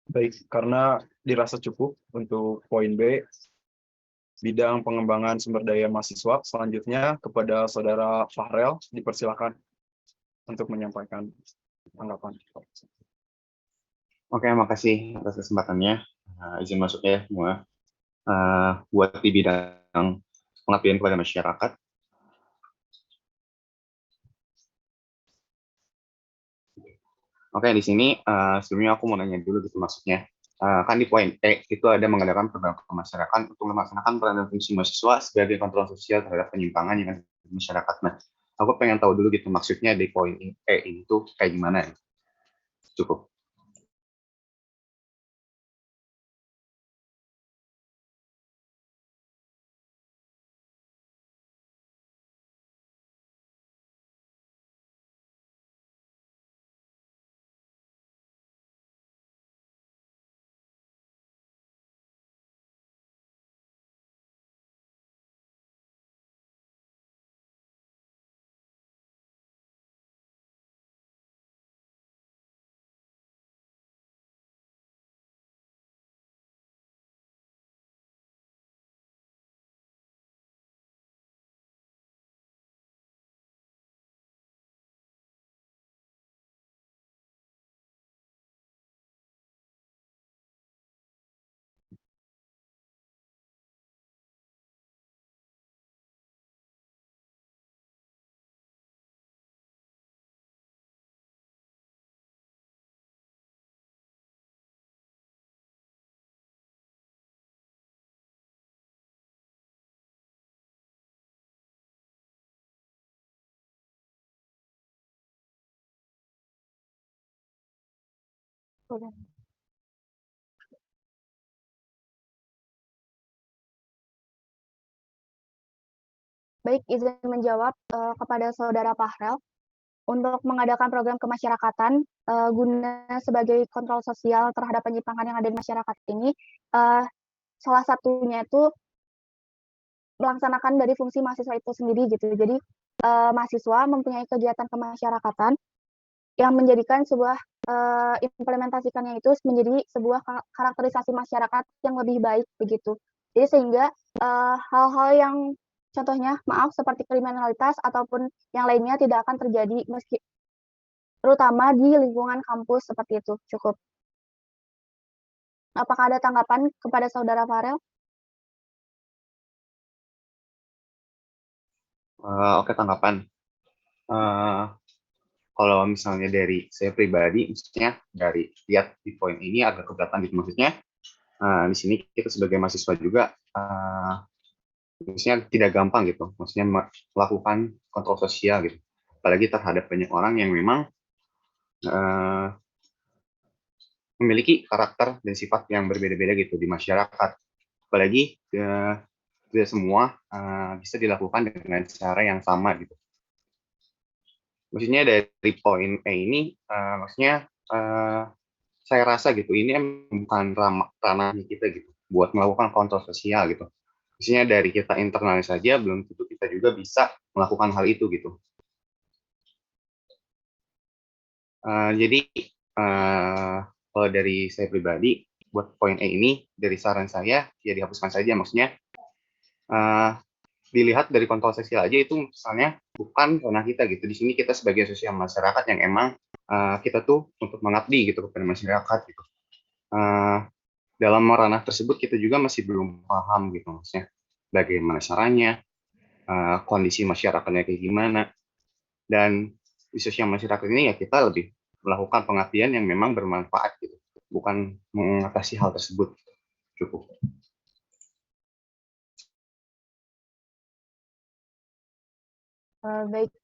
Baik, karena dirasa cukup untuk poin B, bidang pengembangan sumber daya mahasiswa, selanjutnya kepada Saudara Fahrel, dipersilakan untuk menyampaikan tanggapan. Oke, makasih atas kesempatannya. Izin masuk ya semua. Buat di bidang pengabdian kepada masyarakat. Oke, di sini sebelumnya aku mau nanya dulu gitu maksudnya. Kan di poin E itu ada mengadakan program kemasyarakatan untuk melaksanakan peran dan fungsi mahasiswa sebagai kontrol sosial terhadap penyimpangan yang ada di masyarakat. Nah, aku pengen tahu dulu gitu maksudnya di poin E itu kayak gimana ya? Cukup. Udah. Baik, izin menjawab kepada Saudara Fahrel. Untuk mengadakan program kemasyarakatan guna sebagai kontrol sosial terhadap penyimpangan yang ada di masyarakat ini, salah satunya itu melaksanakan dari fungsi mahasiswa itu sendiri gitu. Jadi mahasiswa mempunyai kegiatan kemasyarakatan yang menjadikan sebuah implementasikannya itu menjadi sebuah karakterisasi masyarakat yang lebih baik begitu. Jadi sehingga hal-hal yang contohnya maaf seperti kriminalitas ataupun yang lainnya tidak akan terjadi meski terutama di lingkungan kampus seperti itu. Cukup. Apakah ada tanggapan kepada Saudara Farel? Oke, tanggapan. Kalau misalnya dari saya pribadi, maksudnya dari lihat di poin ini agak keberatan gitu maksudnya. Di sini kita sebagai mahasiswa juga, maksudnya tidak gampang gitu, maksudnya melakukan kontrol sosial gitu. Apalagi terhadap banyak orang yang memang memiliki karakter dan sifat yang berbeda-beda gitu di masyarakat. Apalagi tidak semua bisa dilakukan dengan cara yang sama gitu. Maksudnya dari poin E ini, maksudnya saya rasa gitu ini bukan ranahnya kita gitu buat melakukan kontrol sosial gitu. Maksudnya dari kita internal saja belum tentu kita juga bisa melakukan hal itu gitu. Jadi kalau dari saya pribadi buat poin E ini dari saran saya ya dihapuskan saja. Maksudnya dilihat dari kontrol sosial aja itu misalnya bukan ranah kita gitu. Di sini kita sebagai sosial masyarakat yang emang kita tuh untuk mengabdi gitu kepada masyarakat gitu. Dalam ranah tersebut kita juga masih belum paham gitu maksudnya bagaimana caranya, kondisi masyarakatnya kayak gimana, dan di sosial masyarakat ini ya kita lebih melakukan pengabdian yang memang bermanfaat gitu. bukan mengatasi hal tersebut. Cukup. Baik,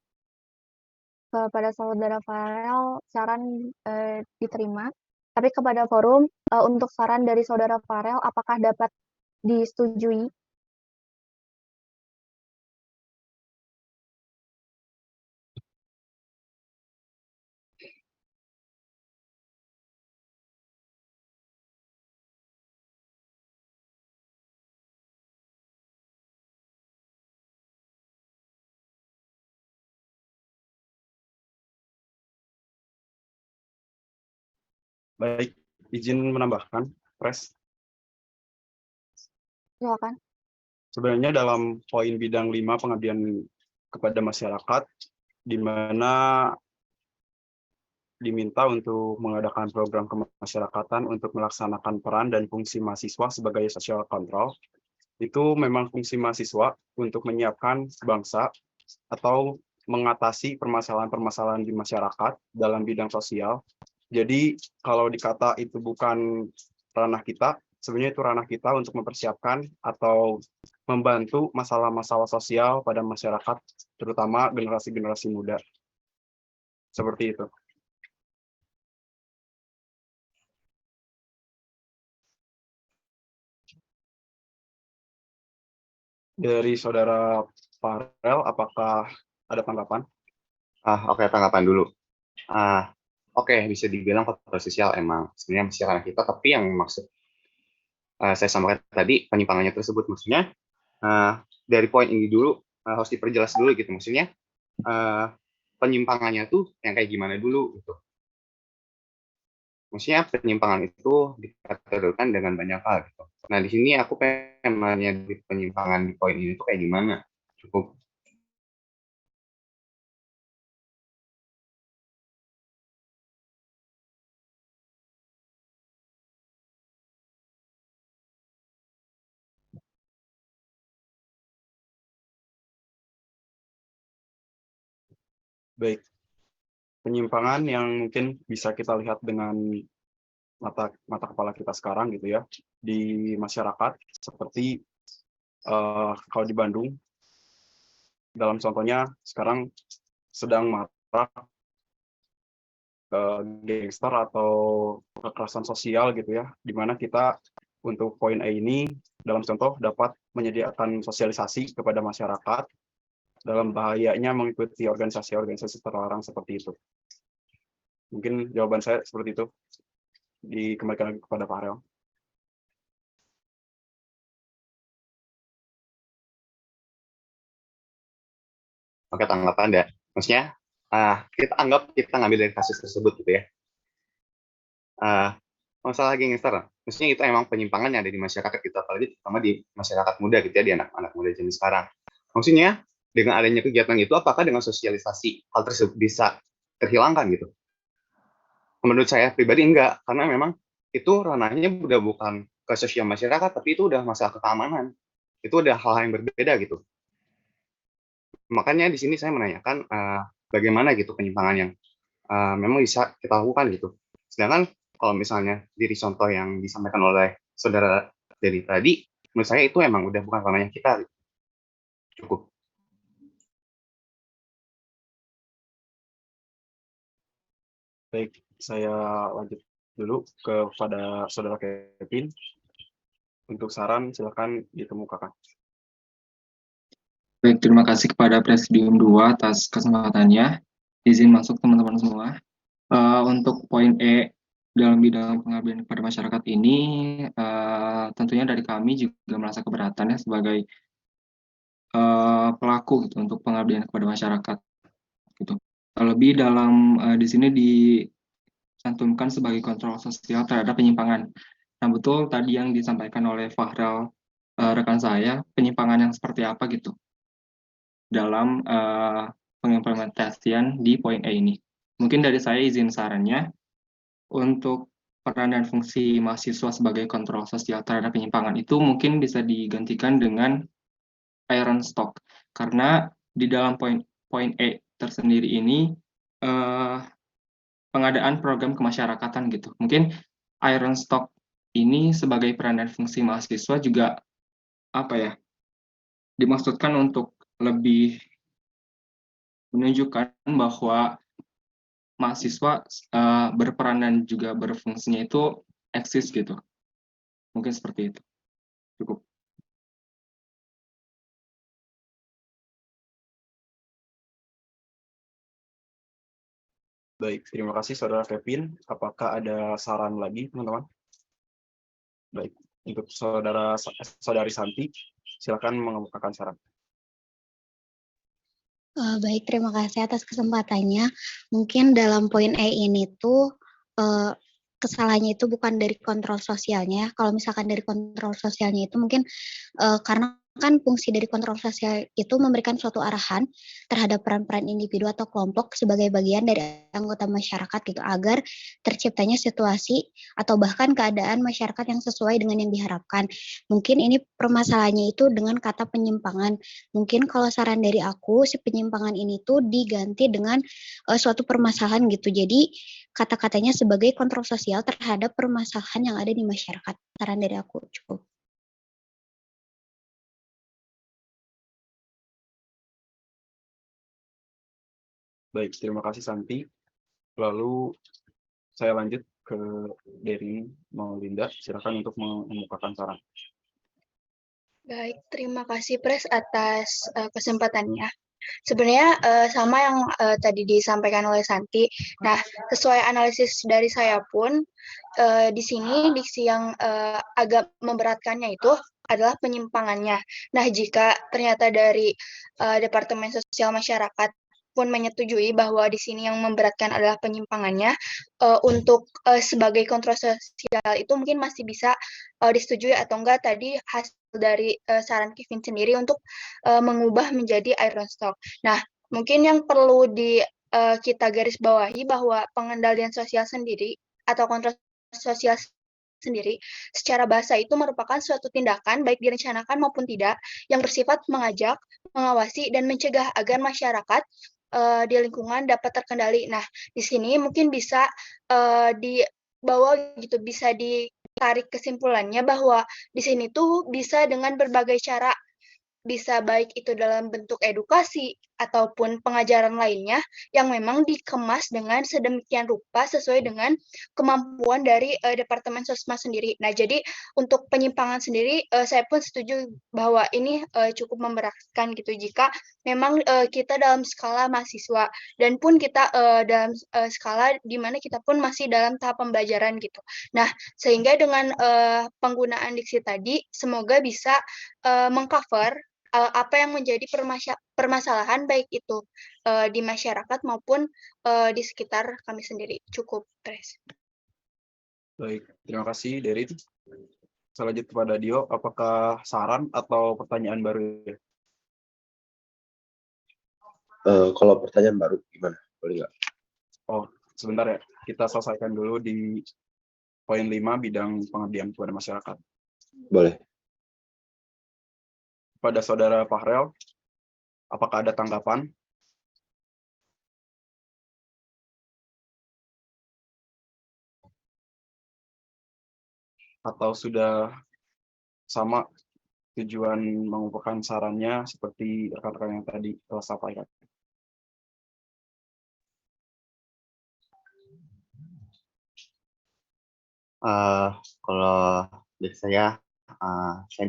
kepada saudara Farel saran diterima. Tapi kepada forum, untuk saran dari saudara Farel, apakah dapat disetujui? Baik, izin menambahkan, Pres. Silakan. Sebenarnya dalam poin bidang 5 pengabdian kepada masyarakat, di mana diminta untuk mengadakan program kemasyarakatan untuk melaksanakan peran dan fungsi mahasiswa sebagai social control, itu memang fungsi mahasiswa untuk menyiapkan bangsa atau mengatasi permasalahan-permasalahan di masyarakat dalam bidang sosial. Jadi kalau dikata itu bukan ranah kita, sebenarnya itu ranah kita untuk mempersiapkan atau membantu masalah-masalah sosial pada masyarakat, terutama generasi-generasi muda. Seperti itu. Dari saudara Farel, apakah ada tanggapan? Oke, tanggapan dulu. Oke, bisa dibilang faktor sosial emang sebenarnya masih ranah kita, tapi yang maksud saya sampaikan tadi penyimpangannya tersebut maksudnya dari poin ini dulu harus diperjelas dulu gitu, maksudnya penyimpangannya tuh yang kayak gimana dulu gitu. Maksudnya penyimpangan itu dikategorikan dengan banyak hal gitu. Nah di sini aku pengen nanya di penyimpangan di poin ini tuh kayak gimana? Cukup. Baik, penyimpangan yang mungkin bisa kita lihat dengan mata kepala kita sekarang gitu ya, di masyarakat, seperti kalau di Bandung, dalam contohnya sekarang sedang marak gangster atau kekerasan sosial gitu ya, di mana kita untuk poin A ini dalam contoh dapat menyediakan sosialisasi kepada masyarakat dalam bahayanya mengikuti organisasi-organisasi terlarang seperti itu. Mungkin jawaban saya seperti itu. Dikembalikan lagi kepada Pak Harel. Oke, tanggapan Anda. Maksudnya kita anggap kita ngambil dari kasus tersebut gitu ya. Masalah gangster, maksudnya itu emang penyimpangan yang ada di masyarakat kita, apalagi terutama di masyarakat muda gitu ya, di anak-anak muda zaman sekarang. Maksudnya dengan adanya kegiatan itu, apakah dengan sosialisasi hal tersebut bisa terhilangkan gitu? Menurut saya pribadi enggak, karena memang itu ranahnya udah bukan ke sosial masyarakat, tapi itu udah masalah keamanan. Itu udah hal yang berbeda gitu. Makanya di sini saya menanyakan bagaimana gitu penyimpangan yang memang bisa kita lakukan gitu. Sedangkan kalau misalnya diri contoh yang disampaikan oleh saudara dari tadi, menurut saya itu emang udah bukan ranahnya kita. Cukup. Baik, saya lanjut dulu kepada saudara Kevin. Untuk saran silakan dikemukakan. Baik, terima kasih kepada Presidium 2 atas kesempatannya. Izin masuk teman-teman semua. Untuk poin E dalam bidang pengabdian kepada masyarakat ini, tentunya dari kami juga merasa keberatan ya sebagai pelaku gitu untuk pengabdian kepada masyarakat. Gitu. Lebih dalam di sini dicantumkan sebagai kontrol sosial terhadap penyimpangan. Nah, betul tadi yang disampaikan oleh Fahrel rekan saya, penyimpangan yang seperti apa gitu dalam pengimplementasian di poin E ini. Mungkin dari saya izin sarannya untuk peran dan fungsi mahasiswa sebagai kontrol sosial terhadap penyimpangan itu mungkin bisa digantikan dengan iron stock, karena di dalam poin E tersendiri ini pengadaan program kemasyarakatan gitu. Mungkin iron stock ini sebagai peran dan fungsi mahasiswa juga dimaksudkan untuk lebih menunjukkan bahwa mahasiswa berperan dan juga berfungsinya itu eksis gitu. Mungkin seperti itu. Cukup. Baik, terima kasih Saudara Kevin. Apakah ada saran lagi, teman-teman? Baik, untuk Saudari Santi, silakan mengemukakan saran. Baik, terima kasih atas kesempatannya. Mungkin dalam poin E ini tuh kesalahannya itu bukan dari kontrol sosialnya. Kalau misalkan dari kontrol sosialnya itu mungkin karena kan fungsi dari kontrol sosial itu memberikan suatu arahan terhadap peran-peran individu atau kelompok sebagai bagian dari anggota masyarakat gitu agar terciptanya situasi atau bahkan keadaan masyarakat yang sesuai dengan yang diharapkan. Mungkin ini permasalahannya itu dengan kata penyimpangan. Mungkin kalau saran dari aku si penyimpangan ini tuh diganti dengan suatu permasalahan gitu. Jadi kata-katanya sebagai kontrol sosial terhadap permasalahan yang ada di masyarakat. Saran dari aku cukup. Baik, terima kasih Santi. Lalu saya lanjut ke Dery Maulinda. Silakan untuk mengemukakan saran. Baik, terima kasih Pres atas kesempatannya. Sebenarnya sama yang tadi disampaikan oleh Santi. Nah, sesuai analisis dari saya pun, di sini diksi yang agak memberatkannya itu adalah penyimpangannya. Nah, jika ternyata dari Departemen Sosial Masyarakat pun menyetujui bahwa di sini yang memberatkan adalah penyimpangannya, untuk sebagai kontrol sosial itu mungkin masih bisa disetujui atau enggak tadi hasil dari saran Kevin sendiri untuk mengubah menjadi iron stock. Nah, mungkin yang perlu kita garis bawahi bahwa pengendalian sosial sendiri atau kontrol sosial sendiri secara bahasa itu merupakan suatu tindakan baik direncanakan maupun tidak yang bersifat mengajak, mengawasi, dan mencegah agar masyarakat di lingkungan dapat terkendali. Nah, di sini mungkin bisa dibawa gitu, bisa ditarik kesimpulannya bahwa di sini tuh bisa dengan berbagai cara, bisa baik itu dalam bentuk edukasi ataupun pengajaran lainnya yang memang dikemas dengan sedemikian rupa sesuai dengan kemampuan dari Departemen Sosma sendiri. Nah, jadi untuk penyimpangan sendiri saya pun setuju bahwa ini cukup memberatkan gitu jika memang kita dalam skala mahasiswa dan pun kita dalam skala di mana kita pun masih dalam tahap pembelajaran gitu. Nah, sehingga dengan penggunaan diksi tadi semoga bisa mengcover apa yang menjadi permasalahan baik itu di masyarakat maupun di sekitar kami sendiri. Cukup, Pres. Baik, terima kasih Dery. Selanjutnya kepada Dio, apakah saran atau pertanyaan baru? Kalau pertanyaan baru gimana? Boleh nggak? Oh, sebentar ya. Kita selesaikan dulu di poin 5 bidang pengabdian kepada masyarakat. Boleh. Pada Saudara Fahrel, apakah ada tanggapan? Atau sudah sama tujuan mengumpulkan sarannya seperti rekan-rekan yang tadi telah sampaikan? Kalau dari saya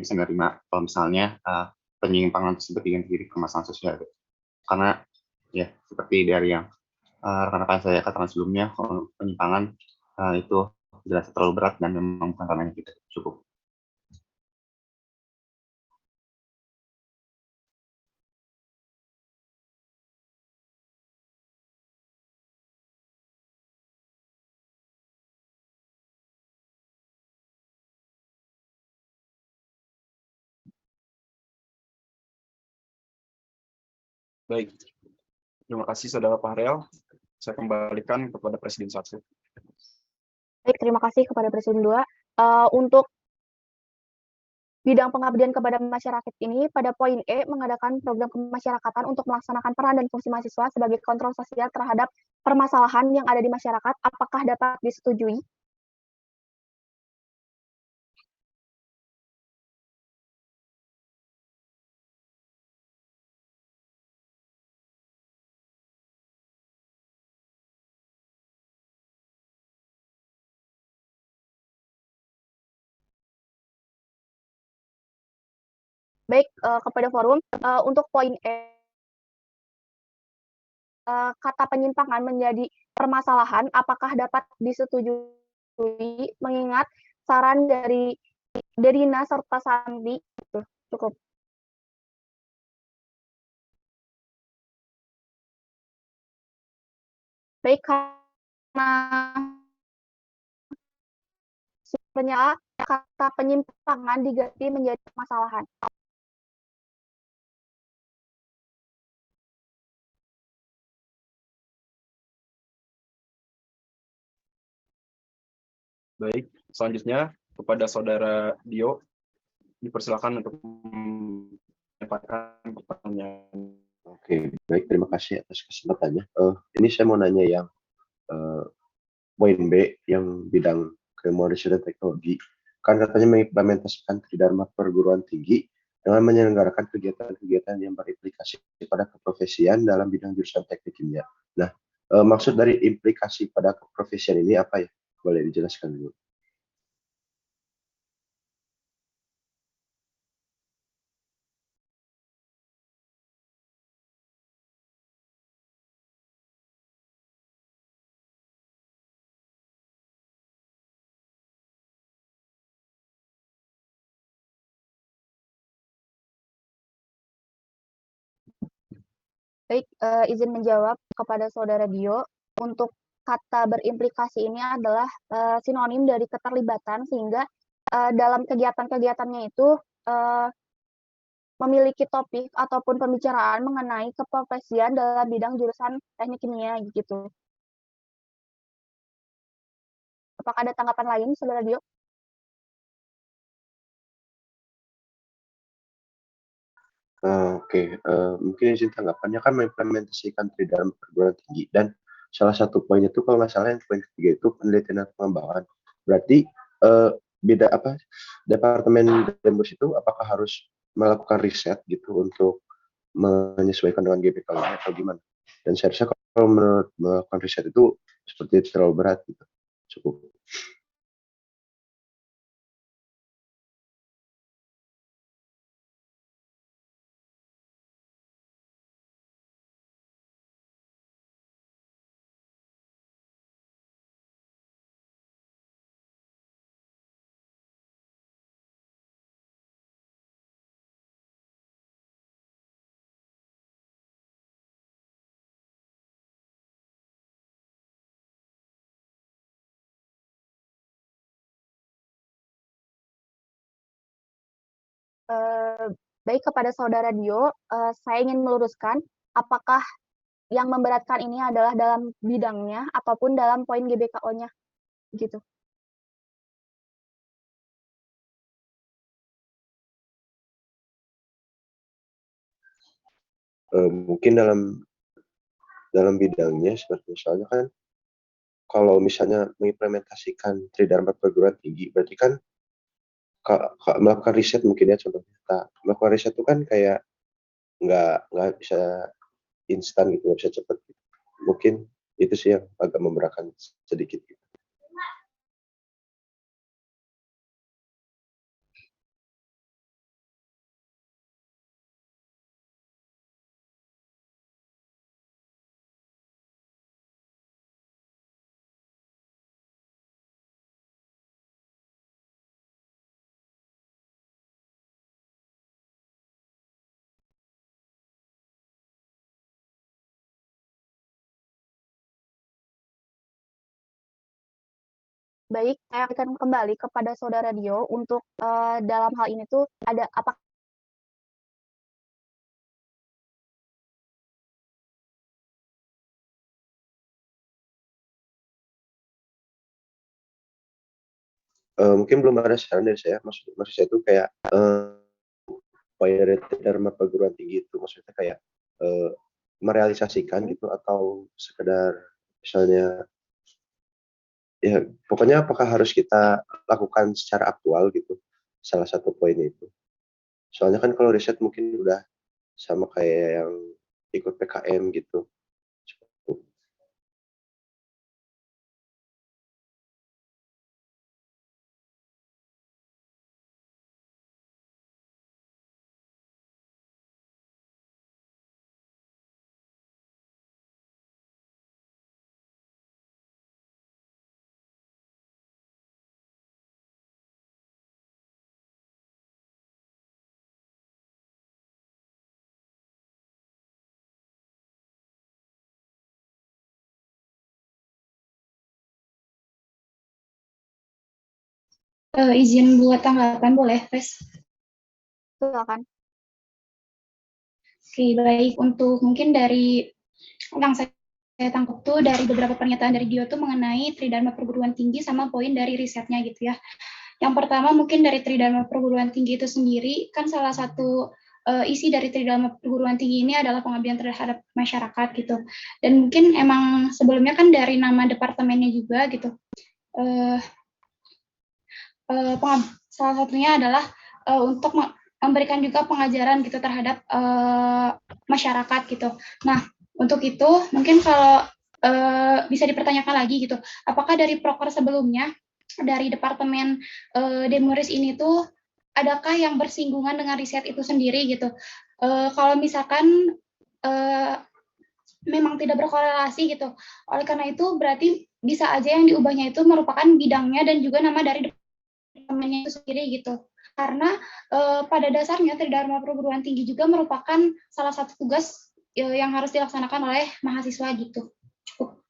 bisa menerima kalau misalnya penyimpangan tersebut diganti jadi permasalahan sosial. Karena ya seperti dari yang rekan-rekan saya katakan sebelumnya, kalau penyimpangan itu jelas terlalu berat dan memang bukan ranahnya kita. Cukup. Baik, terima kasih Saudara Fahrel. Saya kembalikan kepada Presiden 1. Baik, terima kasih kepada Presiden 2. Untuk bidang pengabdian kepada masyarakat ini, pada poin E, mengadakan program kemasyarakatan untuk melaksanakan peran dan fungsi mahasiswa sebagai kontrol sosial terhadap permasalahan yang ada di masyarakat, apakah dapat disetujui? Baik, kepada forum, untuk poin E, kata penyimpangan menjadi permasalahan, apakah dapat disetujui mengingat saran dari Derina serta Santi? Gitu, cukup. Baik, karena sebenarnya kata penyimpangan diganti menjadi permasalahan. Baik, selanjutnya kepada Saudara Dio, dipersilakan untuk menyampaikan pertanyaan. Oke, baik, terima kasih atas kesempatannya. Ini saya mau nanya yang poin B, yang bidang keilmuan riset dan teknologi. Kan katanya mengimplementasikan Tridharma perguruan tinggi dengan menyelenggarakan kegiatan-kegiatan yang berimplikasi pada keprofesian dalam bidang jurusan teknik kimia. Nah, maksud dari implikasi pada keprofesian ini apa ya? Boleh dijelaskan dulu. Baik, izin menjawab kepada Saudara Dio, untuk kata berimplikasi ini adalah sinonim dari keterlibatan, sehingga dalam kegiatan-kegiatannya itu memiliki topik ataupun pembicaraan mengenai keprofesian dalam bidang jurusan teknik kimia gitu. Apakah ada tanggapan lain, Saudara Dio? Oke, mungkin izin tanggapannya kan mengimplementasikan Tridharma perguruan tinggi, dan salah satu poin itu kalau nggak salah yang poin ketiga itu penelitian dan pengembangan. Berarti beda apa departemen Dembus itu apakah harus melakukan riset gitu untuk menyesuaikan dengan GPK-nya atau gimana? Dan saya rasa kalau menurut melakukan riset itu seperti itu terlalu berat gitu. Cukup. Baik, kepada Saudara Dio, saya ingin meluruskan apakah yang memberatkan ini adalah dalam bidangnya ataupun dalam poin GBKO-nya gitu. Mungkin dalam bidangnya, seperti misalnya kan kalau misalnya mengimplementasikan Tridharma perguruan tinggi, berarti kan melakukan riset mungkin ya, contohnya. Nah, melakukan riset itu kan kayak nggak bisa instan gitu, nggak bisa cepat gitu. Mungkin itu sih yang agak memberatkan sedikit gitu. Baik, saya akan kembali kepada Saudara Dio untuk dalam hal ini tuh ada apa Mungkin belum ada saran dari saya, maksud saya itu kayak upaya dari Dharma perguruan tinggi itu maksudnya kayak merealisasikan gitu, atau sekedar misalnya ya pokoknya apakah harus kita lakukan secara aktual gitu, salah satu poinnya itu. Soalnya kan kalau riset mungkin udah sama kayak yang ikut PKM gitu. Izin buat tanggapan boleh, Ves? Silakan. Oke, baik. Untuk mungkin dari yang saya tangkap tuh dari beberapa pernyataan dari Dio tuh mengenai Tridharma perguruan tinggi sama poin dari risetnya gitu ya. Yang pertama mungkin dari Tridharma perguruan tinggi itu sendiri, kan salah satu isi dari Tridharma perguruan tinggi ini adalah pengabdian terhadap masyarakat gitu. Dan mungkin emang sebelumnya kan dari nama departemennya juga gitu. Salah satunya adalah untuk memberikan juga pengajaran gitu terhadap masyarakat gitu. Nah, untuk itu mungkin kalau bisa dipertanyakan lagi gitu, apakah dari proker sebelumnya dari departemen Demoris ini tuh adakah yang bersinggungan dengan riset itu sendiri gitu? Kalau misalkan memang tidak berkorelasi gitu, oleh karena itu berarti bisa aja yang diubahnya itu merupakan bidangnya dan juga nama dari departemennya itu sendiri gitu. Karena pada dasarnya Tridharma perguruan tinggi juga merupakan salah satu tugas yang harus dilaksanakan oleh mahasiswa gitu. Cukup.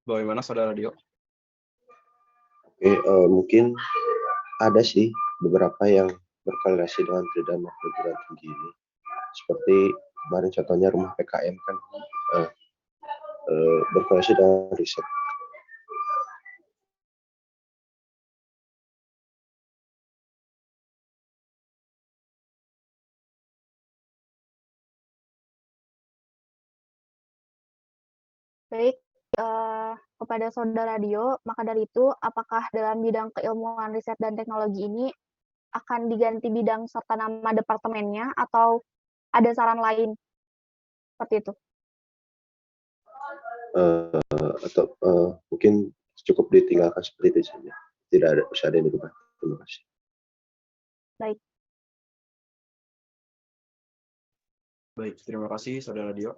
Bagaimana Saudara Dio? Oke, mungkin ada sih beberapa yang berkorelasi dengan Tridharma perguruan tinggi ini. Seperti kemarin contohnya rumah PKM kan berkorelasi dengan riset. Baik, kepada Saudara Dio, maka dari itu, apakah dalam bidang keilmuan riset dan teknologi ini akan diganti bidang serta nama departemennya atau ada saran lain seperti itu? Atau mungkin cukup ditinggalkan seperti itu saja. Tidak ada usah ada yang dirubah. Terima kasih. Baik. Baik, terima kasih Saudara Dio.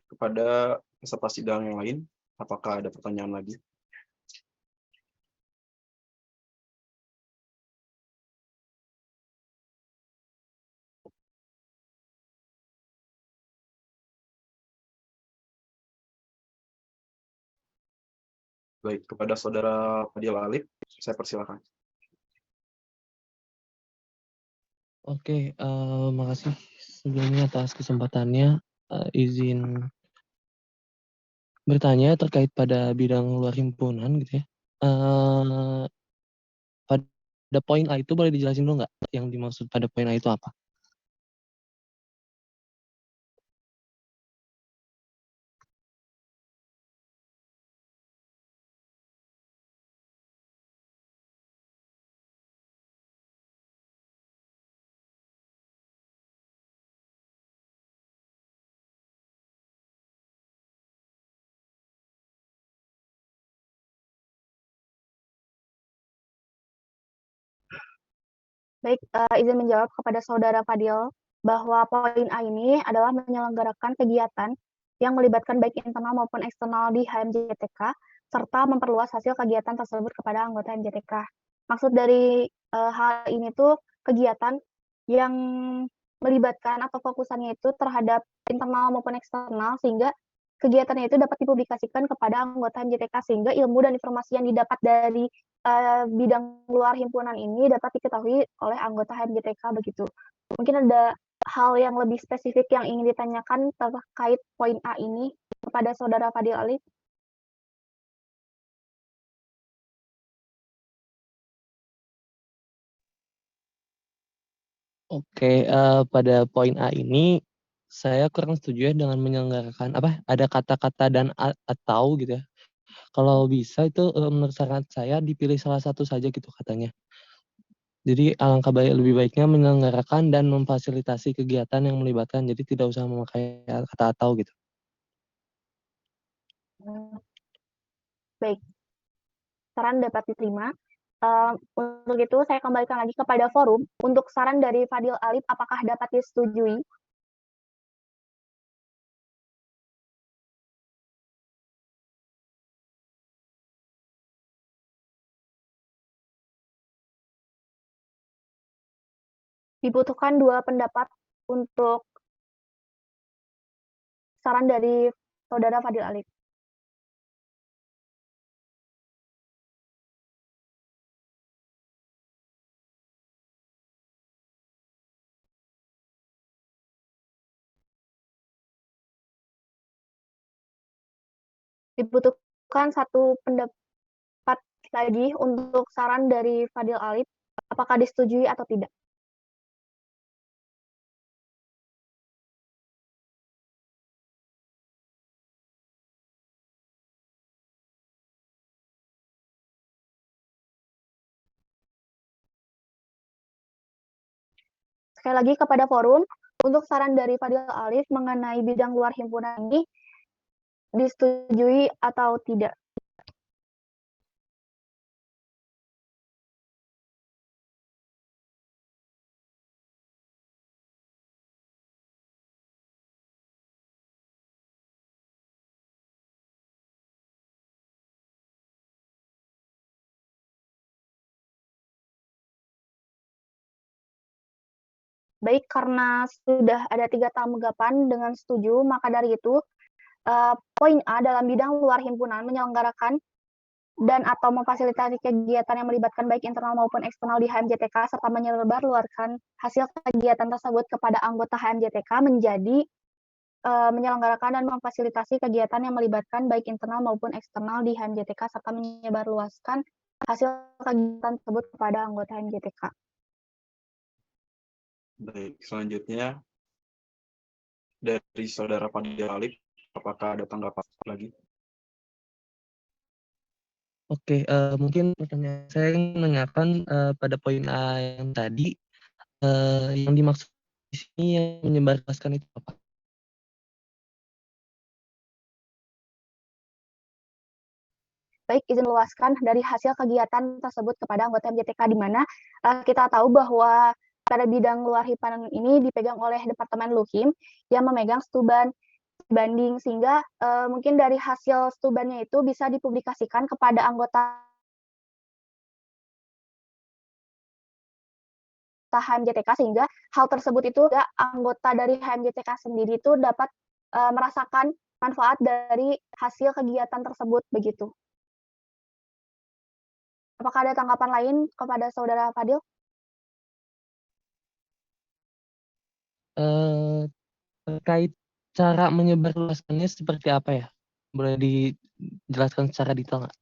Kepada peserta sidang yang lain, apakah ada pertanyaan lagi? Baik, kepada Saudara Fadil Alif, saya persilakan. Oke, makasih sebelumnya atas kesempatannya. Izin bertanya terkait pada bidang luar himpunan gitu ya. Pada poin A itu boleh dijelasin dulu nggak yang dimaksud pada poin A itu apa? Baik, izin menjawab kepada Saudara Fadil bahwa poin A ini adalah menyelenggarakan kegiatan yang melibatkan baik internal maupun eksternal di HMJTK, serta memperluas hasil kegiatan tersebut kepada anggota MJTK. Maksud dari hal ini tuh kegiatan yang melibatkan atau fokusannya itu terhadap internal maupun eksternal, sehingga kegiatannya itu dapat dipublikasikan kepada anggota MJTK, sehingga ilmu dan informasi yang didapat dari bidang luar himpunan ini dapat diketahui oleh anggota HMJTK begitu. Mungkin ada hal yang lebih spesifik yang ingin ditanyakan terkait poin A ini kepada Saudara Fadil Alif? Oke, pada poin A ini saya kurang setuju ya dengan menyelenggarakan ada kata-kata dan atau gitu ya. Kalau bisa itu menurut saran saya dipilih salah satu saja gitu katanya. Jadi alangkah lebih baiknya menyelenggarakan dan memfasilitasi kegiatan yang melibatkan. Jadi tidak usah memakai kata atau gitu. Baik, saran dapat diterima. Untuk itu saya kembalikan lagi kepada forum untuk saran dari Fadil Alif, apakah dapat disetujui? Dibutuhkan 2 pendapat untuk saran dari Saudara Fadil Alif. Dibutuhkan 1 pendapat lagi untuk saran dari Fadil Alif, apakah disetujui atau tidak? Sekali lagi kepada forum, untuk saran dari Fadil Alif mengenai bidang luar himpunan ini disetujui atau tidak? Baik, karena sudah ada 3 tanggapan dengan setuju, maka dari itu, poin A dalam bidang luar himpunan menyelenggarakan dan atau memfasilitasi kegiatan yang melibatkan baik internal maupun eksternal di HMJTK serta menyebarluaskan hasil kegiatan tersebut kepada anggota HMJTK menjadi menyelenggarakan dan memfasilitasi kegiatan yang melibatkan baik internal maupun eksternal di HMJTK serta menyebarluaskan hasil kegiatan tersebut kepada anggota HMJTK. Baik, selanjutnya dari Saudara Fadil Alif, apakah ada tanggapan lagi? Oke, mungkin pertanyaan saya ingin menanyakan pada poin A yang tadi, yang dimaksud di sini yang menyebarluaskan itu apa? Baik, izin luaskan dari hasil kegiatan tersebut kepada anggota MJTK, di mana kita tahu bahwa pada bidang luar himpunan ini dipegang oleh Departemen Luhim yang memegang stuban banding, sehingga mungkin dari hasil stubannya itu bisa dipublikasikan kepada anggota HMJTK, sehingga hal tersebut itu anggota dari HMJTK sendiri itu dapat merasakan manfaat dari hasil kegiatan tersebut, begitu. Apakah ada tanggapan lain kepada Saudara Fadil? Terkait cara menyebarluaskannya seperti apa ya? Boleh dijelaskan secara detail nggak?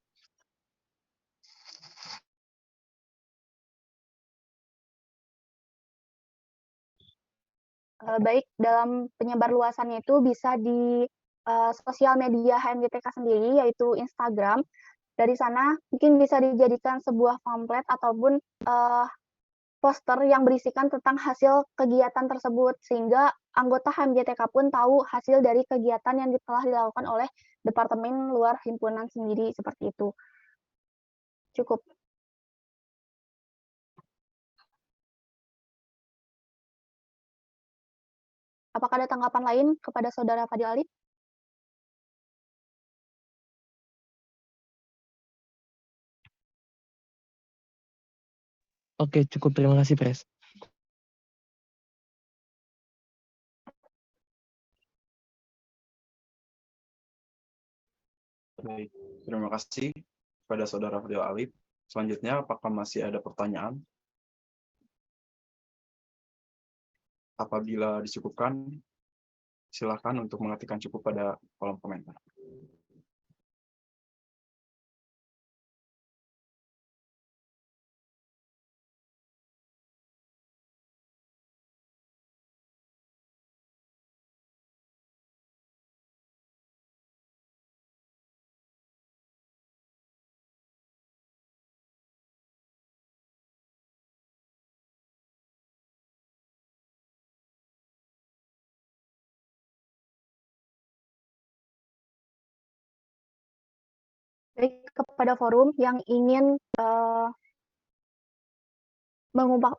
Baik, dalam penyebarluasannya itu bisa di sosial media HMJTK sendiri, yaitu Instagram. Dari sana mungkin bisa dijadikan sebuah pamflet ataupun poster yang berisikan tentang hasil kegiatan tersebut, sehingga anggota HMJTK pun tahu hasil dari kegiatan yang telah dilakukan oleh Departemen Luar Himpunan sendiri, seperti itu. Cukup. Apakah ada tanggapan lain kepada Saudara Fadil Alif? Oke, cukup. Terima kasih, Pres. Baik, terima kasih kepada Saudara Fadil Alif. Selanjutnya, apakah masih ada pertanyaan? Apabila dicukupkan, silakan untuk mengetikkan cukup pada kolom komentar. Baik, kepada forum yang ingin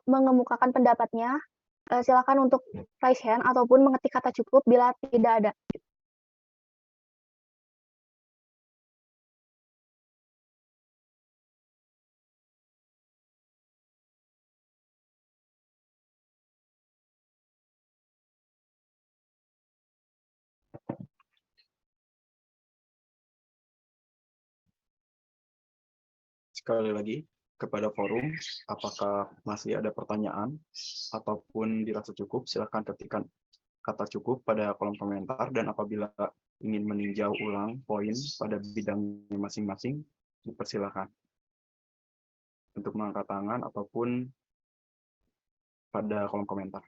mengemukakan pendapatnya, silakan untuk raise hand ataupun mengetik kata cukup bila tidak ada. sekali lagi kepada forum, apakah masih ada pertanyaan ataupun dirasa cukup, silakan ketikkan kata cukup pada kolom komentar, dan apabila ingin meninjau ulang poin pada bidangnya masing-masing, dipersilakan untuk mengangkat tangan ataupun pada kolom komentar.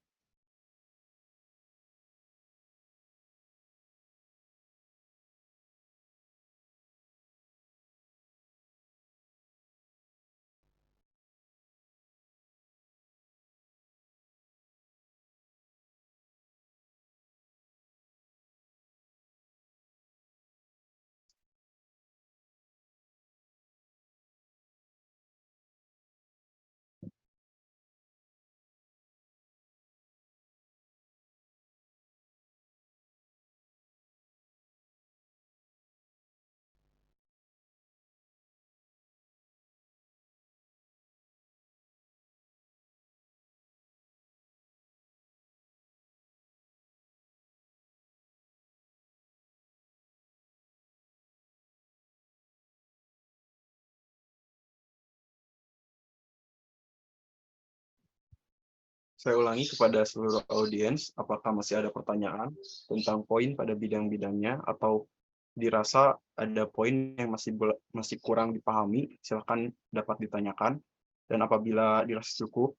Saya ulangi kepada seluruh audiens, apakah masih ada pertanyaan tentang poin pada bidang-bidangnya, atau dirasa ada poin yang masih kurang dipahami, silakan dapat ditanyakan. Dan apabila dirasa cukup,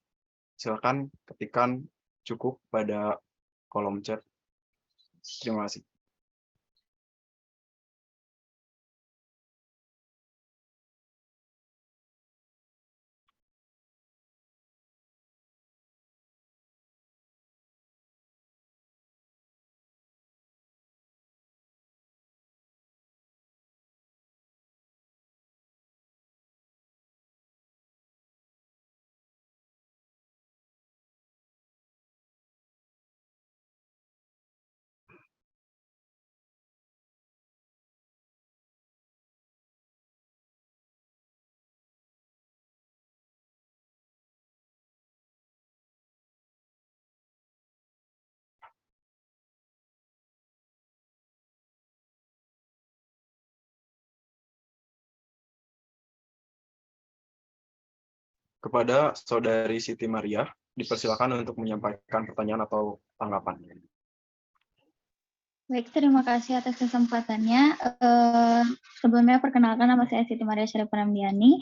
silakan ketikkan cukup pada kolom chat. Terima kasih. Kepada Saudari Siti Maria, dipersilakan untuk menyampaikan pertanyaan atau tanggapan. Baik, terima kasih atas kesempatannya. Sebelumnya perkenalkan, nama saya Siti Maria Syarif Pramdiani.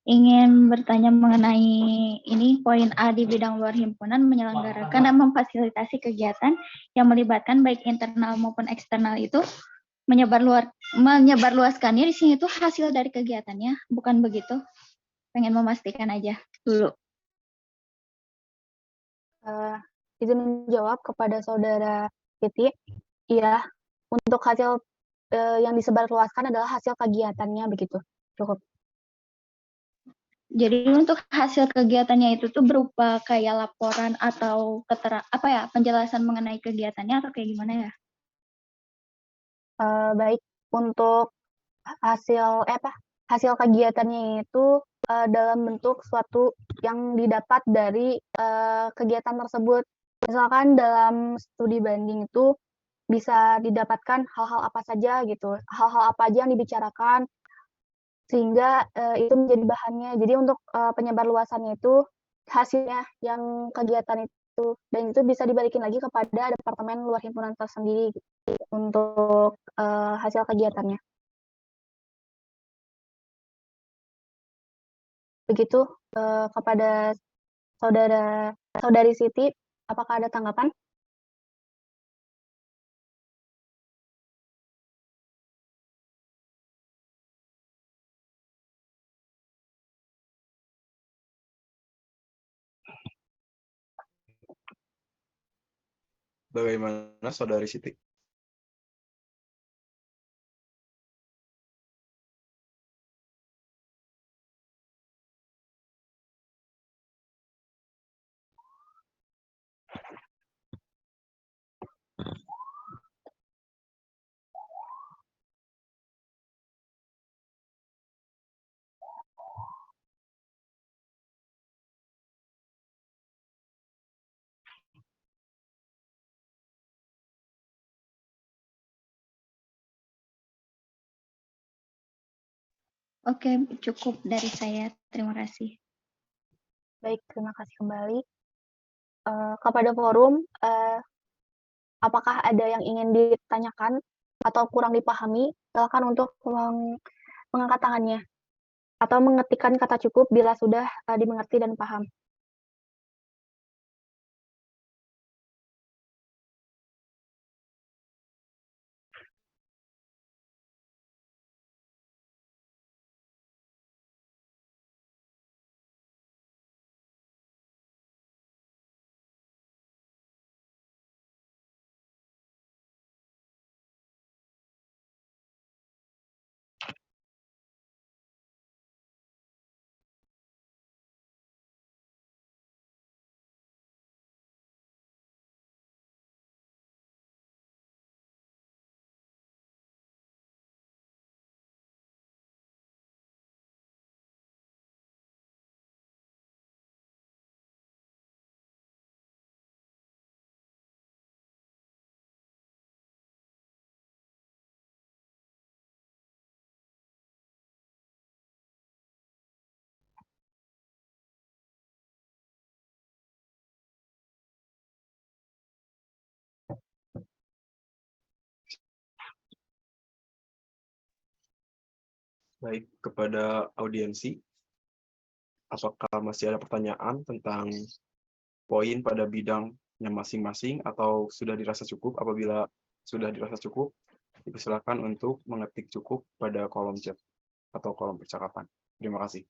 Ingin bertanya mengenai ini poin A di bidang luar himpunan menyelenggarakan dan memfasilitasi kegiatan yang melibatkan baik internal maupun eksternal itu menyebarluaskannya di sini itu hasil dari kegiatannya, bukan begitu? Pengen memastikan aja dulu. Izin menjawab kepada Saudara Siti. Iya, untuk hasil yang disebarluaskan adalah hasil kegiatannya begitu. Cukup. Jadi untuk hasil kegiatannya itu tuh berupa kayak laporan atau penjelasan mengenai kegiatannya atau kayak gimana ya? Baik, untuk hasil kegiatannya itu dalam bentuk suatu yang didapat dari kegiatan tersebut. Misalkan dalam studi banding itu bisa didapatkan hal-hal apa saja gitu, hal-hal apa aja yang dibicarakan, sehingga itu menjadi bahannya. Jadi untuk penyebarluasannya itu hasilnya yang kegiatan itu, dan itu bisa dibalikin lagi kepada departemen luar himpunan tersendiri gitu, untuk hasil kegiatannya. Begitu kepada Saudari Siti, apakah ada tanggapan? Bagaimana Saudari Siti? Oke, cukup dari saya. Terima kasih. Baik, terima kasih kembali. Kepada forum, apakah ada yang ingin ditanyakan atau kurang dipahami? Silakan untuk mengangkat tangannya atau mengetikkan kata cukup bila sudah dimengerti dan paham. Baik, kepada audiensi, apakah masih ada pertanyaan tentang poin pada bidangnya masing-masing atau sudah dirasa cukup? Apabila sudah dirasa cukup, dipersilakan untuk mengetik cukup pada kolom chat atau kolom percakapan. Terima kasih.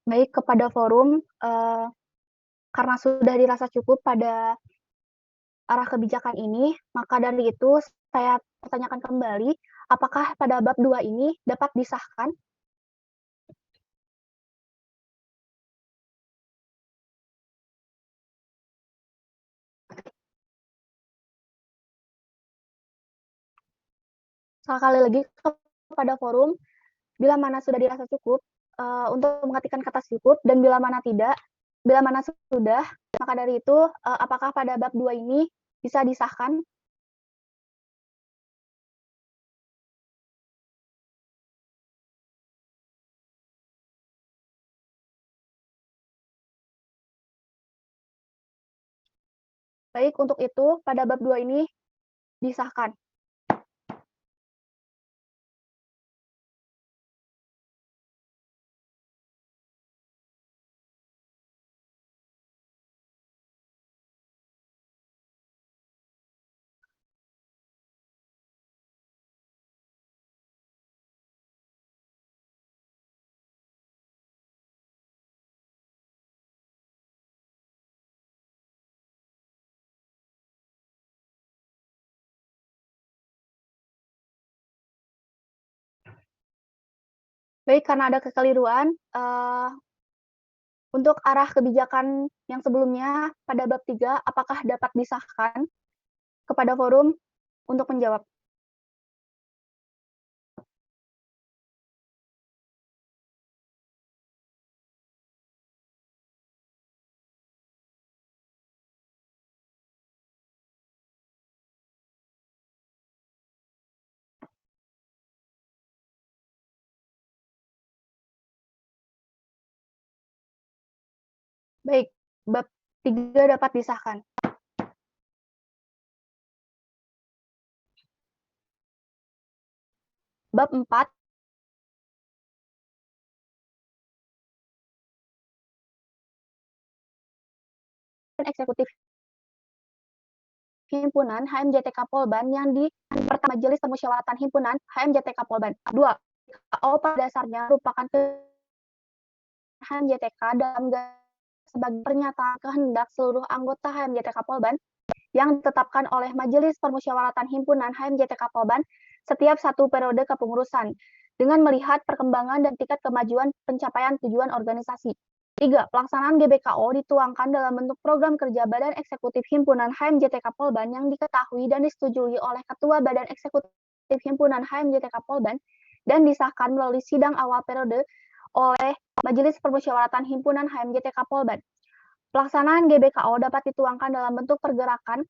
Baik, kepada forum, karena sudah dirasa cukup pada arah kebijakan ini, maka dari itu saya pertanyakan kembali, apakah pada bab 2 ini dapat disahkan? Sekali lagi kepada forum, bila mana sudah dirasa cukup, untuk mengetikkan kata cukup, dan bila mana tidak, bila mana sudah, maka dari itu, apakah pada bab 2 ini bisa disahkan? Baik, untuk itu, pada bab 2 ini disahkan. Baik, karena ada kekeliruan, untuk arah kebijakan yang sebelumnya pada bab 3, apakah dapat disahkan? Kepada forum untuk menjawab. Baik, bab 3 dapat disahkan. Bab 4 eksekutif Himpunan HMJTK Polban yang di pertama Majelis Permusyawaratan Himpunan HMJTK Polban. 2. KO pada dasarnya merupakan HMJTK dalam sebagai pernyataan kehendak seluruh anggota HMJTK Polban yang ditetapkan oleh Majelis Permusyawaratan Himpunan HMJTK Polban setiap satu periode kepengurusan dengan melihat perkembangan dan tingkat kemajuan pencapaian tujuan organisasi. 3. Pelaksanaan GBKO dituangkan dalam bentuk program kerja Badan Eksekutif Himpunan HMJTK Polban yang diketahui dan disetujui oleh Ketua Badan Eksekutif Himpunan HMJTK Polban dan disahkan melalui sidang awal periode oleh Majelis Permusyawaratan Himpunan HMJTK Polban. Pelaksanaan GBKO dapat dituangkan dalam bentuk pergerakan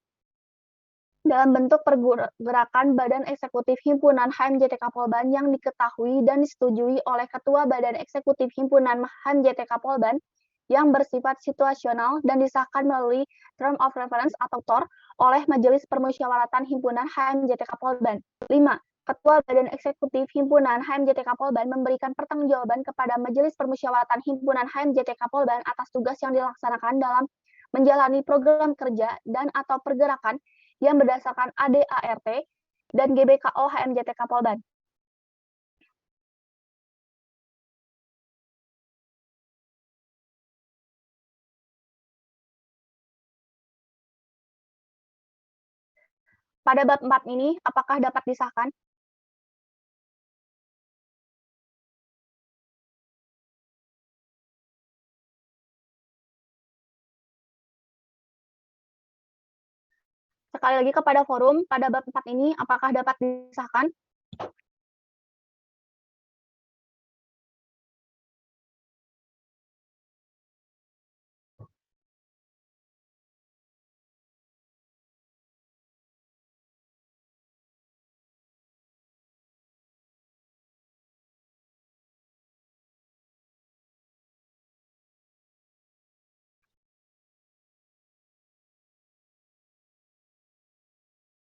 Badan Eksekutif Himpunan HMJTK Polban yang diketahui dan disetujui oleh Ketua Badan Eksekutif Himpunan HMJTK Polban yang bersifat situasional dan disahkan melalui Term of Reference atau TOR oleh Majelis Permusyawaratan Himpunan HMJTK Polban. 5. Ketua Badan Eksekutif Himpunan HMJTK Polban memberikan pertanggungjawaban kepada Majelis Permusyawaratan Himpunan HMJTK Polban atas tugas yang dilaksanakan dalam menjalani program kerja dan atau pergerakan yang berdasarkan ADART dan GBKO HMJTK Polban. Pada bab 4 ini, apakah dapat disahkan? Sekali lagi kepada forum, pada bab 4 ini, apakah dapat disahkan?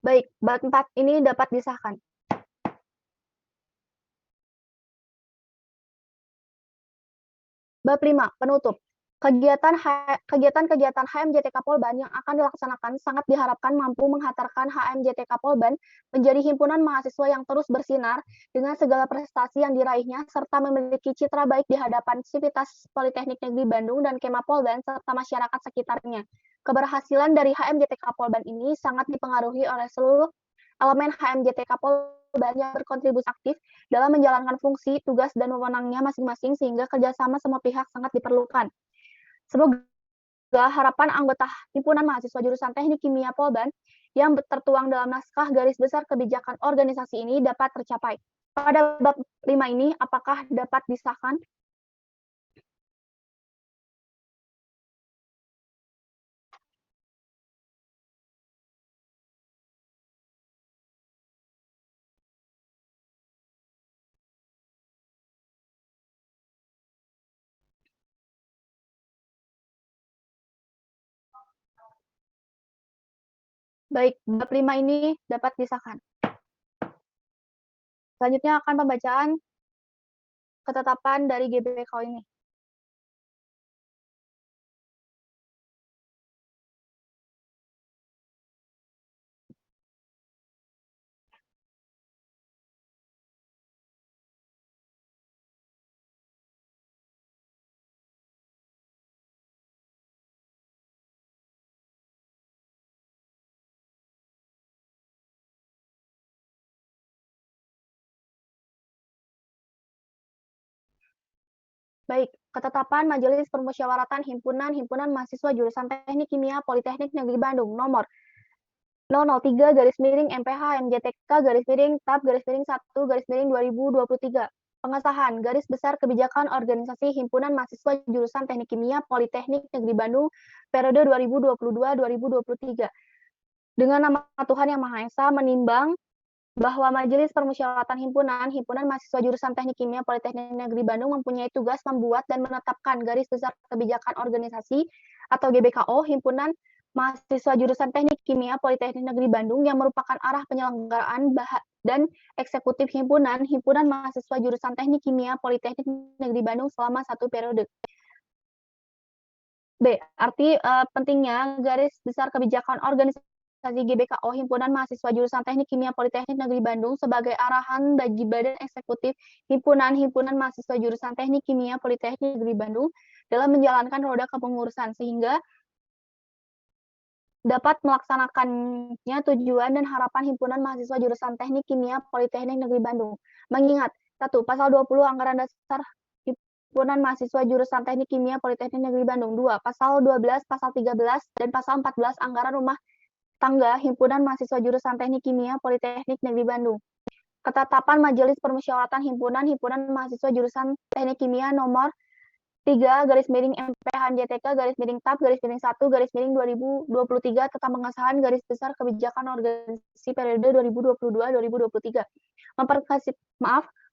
Baik, bab 4 ini dapat disahkan. Bab 5, penutup. Kegiatan-kegiatan HMJTK Polban yang akan dilaksanakan sangat diharapkan mampu menghantarkan HMJTK Polban menjadi himpunan mahasiswa yang terus bersinar dengan segala prestasi yang diraihnya serta memiliki citra baik di hadapan Sivitas Politeknik Negeri Bandung dan Kema Polban serta masyarakat sekitarnya. Keberhasilan dari HMJTK Polban ini sangat dipengaruhi oleh seluruh elemen HMJTK Polban yang berkontribusi aktif dalam menjalankan fungsi, tugas, dan wewenangnya masing-masing sehingga kerjasama semua pihak sangat diperlukan. Semoga harapan anggota Himpunan Mahasiswa Jurusan Teknik Kimia Polban yang tertuang dalam naskah garis besar kebijakan organisasi ini dapat tercapai. Pada bab 5 ini, apakah dapat disahkan? Baik, bab 5 ini dapat disahkan. Selanjutnya akan pembacaan ketetapan dari GBKO ini. Baik, ketetapan Majelis Permusyawaratan Himpunan Mahasiswa Jurusan Teknik Kimia Politeknik Negeri Bandung nomor 003-MPH-MJTK-TAP-1-2023. Pengesahan garis besar kebijakan organisasi Himpunan Mahasiswa Jurusan Teknik Kimia Politeknik Negeri Bandung periode 2022-2023. Dengan nama Tuhan Yang Maha Esa, menimbang bahwa Majelis Permusyawaratan Himpunan Mahasiswa Jurusan Teknik Kimia Politeknik Negeri Bandung mempunyai tugas membuat dan menetapkan garis besar kebijakan organisasi atau GBKO Himpunan Mahasiswa Jurusan Teknik Kimia Politeknik Negeri Bandung yang merupakan arah penyelenggaraan dan eksekutif himpunan mahasiswa jurusan Teknik Kimia Politeknik Negeri Bandung selama 1 periode. B. Arti pentingnya garis besar kebijakan organisasi GBKO Himpunan Mahasiswa Jurusan Teknik Kimia Politeknik Negeri Bandung sebagai arahan bagi badan eksekutif himpunan mahasiswa jurusan Teknik Kimia Politeknik Negeri Bandung dalam menjalankan roda kepengurusan sehingga dapat melaksanakannya tujuan dan harapan himpunan mahasiswa jurusan Teknik Kimia Politeknik Negeri Bandung. Mengingat 1. Pasal 20 Anggaran Dasar Himpunan Mahasiswa Jurusan Teknik Kimia Politeknik Negeri Bandung. 2. Pasal 12, Pasal 13, dan Pasal 14 Anggaran Rumah Tangga Himpunan Mahasiswa Jurusan Teknik Kimia Politeknik Negeri Bandung. Ketetapan Majelis Permusyawaratan Himpunan Mahasiswa Jurusan Teknik Kimia nomor 3/MPH-JTK-TAP-1/2023 tentang pengesahan garis besar kebijakan organisasi periode 2022-2023.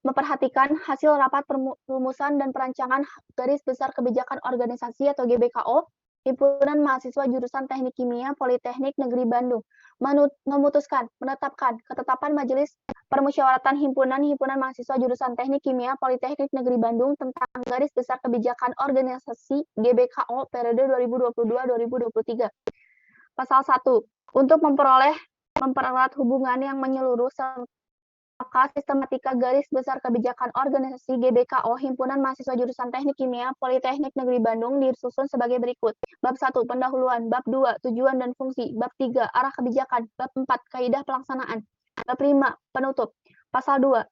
Memperhatikan hasil rapat perumusan dan perancangan garis besar kebijakan organisasi atau GBKO Himpunan Mahasiswa Jurusan Teknik Kimia Politeknik Negeri Bandung, menetapkan ketetapan Majelis Permusyawaratan Himpunan Mahasiswa Jurusan Teknik Kimia Politeknik Negeri Bandung tentang garis besar kebijakan organisasi GBKO periode 2022-2023. Pasal 1. Untuk mempererat hubungan yang menyeluruh serta sistematika garis besar kebijakan organisasi GBKO Himpunan Mahasiswa Jurusan Teknik Kimia Politeknik Negeri Bandung disusun sebagai berikut. Bab 1. Pendahuluan. Bab 2. Tujuan dan fungsi. Bab 3. Arah kebijakan. Bab 4. Kaidah pelaksanaan. Bab 5. Penutup. Pasal 2.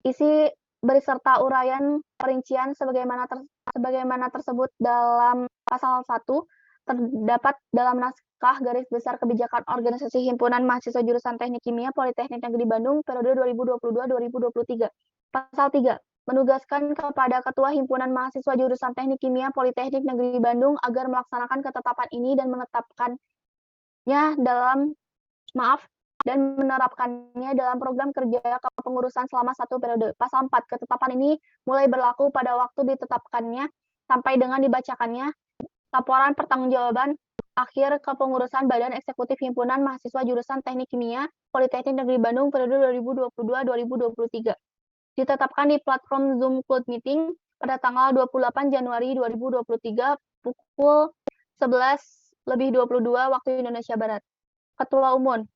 Isi beserta uraian perincian sebagaimana tersebut dalam pasal 1 terdapat dalam naskah garis besar kebijakan organisasi Himpunan Mahasiswa Jurusan Teknik Kimia Politeknik Negeri Bandung periode 2022-2023. Pasal 3. Menugaskan kepada Ketua Himpunan Mahasiswa Jurusan Teknik Kimia Politeknik Negeri Bandung agar melaksanakan ketetapan ini dan menerapkannya dalam program kerja kepengurusan selama 1 periode. Pasal 4. Ketetapan ini mulai berlaku pada waktu ditetapkannya sampai dengan dibacakannya laporan pertanggungjawaban akhir kepengurusan Badan Eksekutif Himpunan Mahasiswa Jurusan Teknik Kimia Politeknik Negeri Bandung periode 2022-2023. Ditetapkan di platform Zoom Cloud Meeting pada tanggal 28 Januari 2023 pukul 11:22 waktu Indonesia Barat. Ketua Umum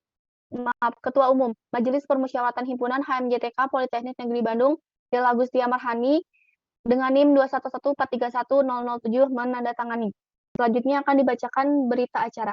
Majelis Permusyawaratan Himpunan HMJTK Politeknik Negeri Bandung Dela Agustia Marhani dengan NIM 211431007 menandatangani. Selanjutnya akan dibacakan berita acara.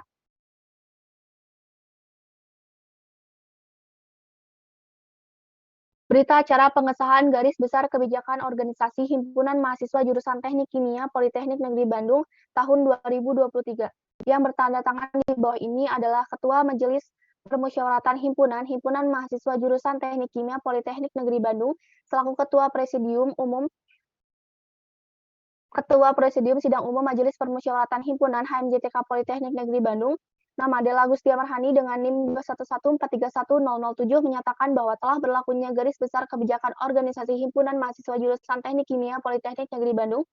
Berita acara pengesahan garis besar kebijakan organisasi Himpunan Mahasiswa Jurusan Teknik Kimia Politeknik Negeri Bandung tahun 2023. Yang bertanda tangan di bawah ini adalah Ketua Majelis Permusyawaratan Himpunan Mahasiswa Jurusan Teknik Kimia Politeknik Negeri Bandung selaku Ketua Presidium Sidang Umum Majelis Permusyawaratan Himpunan HMJTK Politeknik Negeri Bandung, nama Dela Agustia Marhani dengan NIM 211431007 menyatakan bahwa telah berlakunya garis besar kebijakan organisasi Himpunan Mahasiswa Jurusan Teknik Kimia Politeknik Negeri Bandung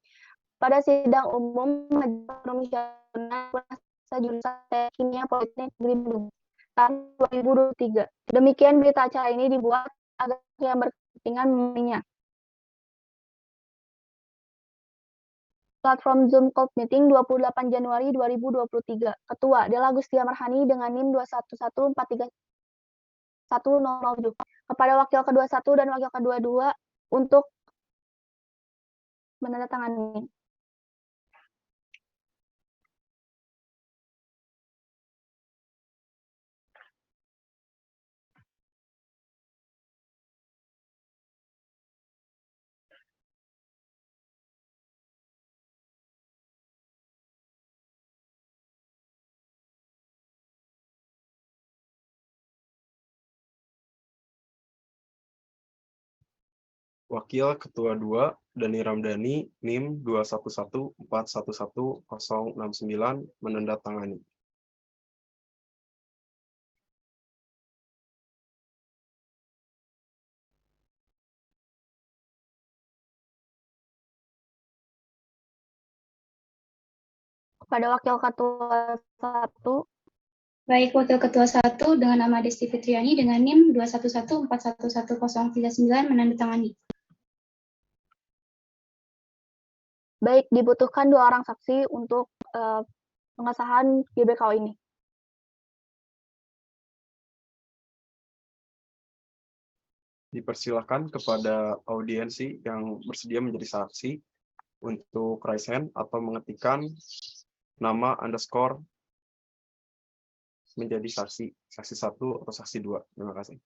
pada Sidang Umum Majelis Permusyawaratan Mahasiswa Jurusan Teknik Kimia Politeknik Negeri Bandung tahun 2023. Demikian berita acara ini dibuat agar yang berkepentingan memahaminya. Platform Zoom Call Meeting 28 Januari 2023. Ketua Dela Agustia Marhani dengan NIM 211431007. Kepada Wakil Ke-21 dan Wakil Ke-22 untuk menandatangani. Wakil Ketua 2, Dani Ramdhani, NIM 211411069, menandatangani. Kepada Wakil Ketua 1. Baik, Wakil Ketua 1 dengan nama Desti Fitriani dengan NIM 211411039 menandatangani. Baik, dibutuhkan 2 orang saksi untuk pengesahan GBKO ini. Dipersilakan kepada audiensi yang bersedia menjadi saksi untuk raise hand atau mengetikkan nama underscore menjadi saksi 1 atau saksi 2. Terima kasih.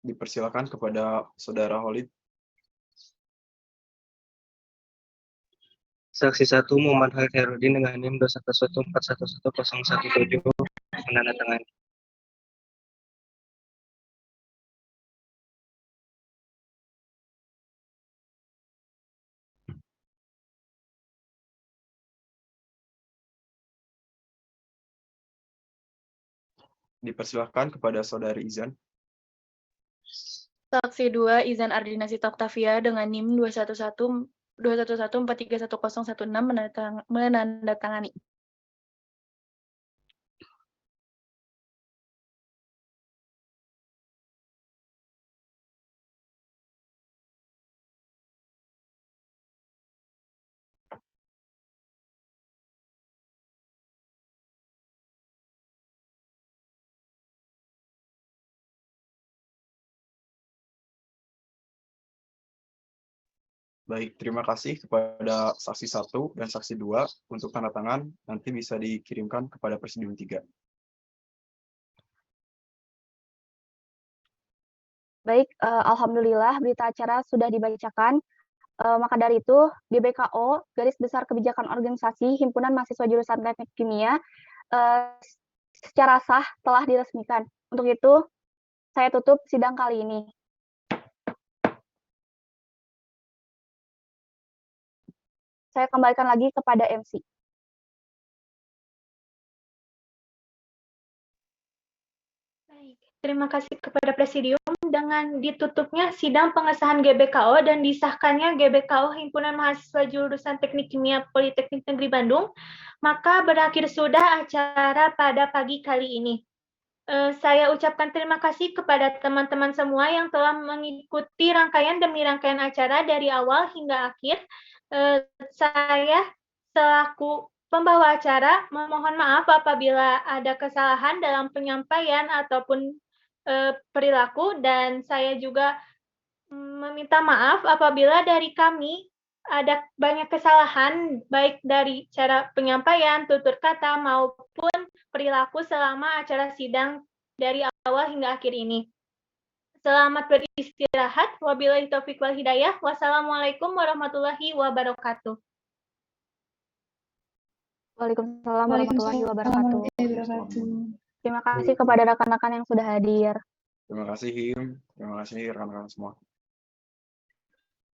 Dipersilakan kepada Saudara Holid. Saksi 1 Muhammad Khairudin dengan NIM 211411017 menandatangani. Dipersilakan kepada Saudari Izan. Saksi 2 Izan Ardina Sita Oktavia dengan NIM 211431016 menandatangani. Baik, terima kasih kepada saksi 1 dan saksi 2 untuk tanda tangan nanti bisa dikirimkan kepada Presidium 3. Baik, alhamdulillah berita acara sudah dibacakan. Maka dari itu, GBKO, Garis Besar Kebijakan Organisasi Himpunan Mahasiswa Jurusan Teknik Kimia, secara sah telah diresmikan. Untuk itu, saya tutup sidang kali ini. Saya kembalikan lagi kepada MC. Baik, terima kasih kepada Presidium. Dengan ditutupnya sidang pengesahan GBKO dan disahkannya GBKO Himpunan Mahasiswa Jurusan Teknik Kimia Politeknik Negeri Bandung, maka berakhir sudah acara pada pagi kali ini. Saya ucapkan terima kasih kepada teman-teman semua yang telah mengikuti rangkaian demi rangkaian acara dari awal hingga akhir. Saya selaku pembawa acara memohon maaf apabila ada kesalahan dalam penyampaian ataupun perilaku, dan saya juga meminta maaf apabila dari kami ada banyak kesalahan baik dari cara penyampaian, tutur kata maupun perilaku selama acara sidang dari awal hingga akhir ini. Selamat beristirahat. Wabillahi taufiq wal hidayah. Wassalamualaikum warahmatullahi wabarakatuh. Waalaikumsalam warahmatullahi wabarakatuh. Terima kasih kepada rekan-rekan yang sudah hadir. Terima kasih Him, terima kasih rekan-rekan semua.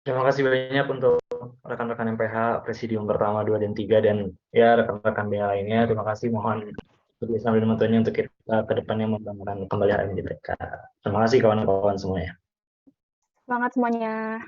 Terima kasih banyak untuk rekan-rekan MPH Presidium pertama, 2, dan 3, dan ya rekan-rekan BH lainnya. Terima kasih, mohon bersama dengan bantuannya untuk kita ke depannya membangun kembali HMJTK. Terima kasih kawan-kawan semuanya. Semangat semuanya.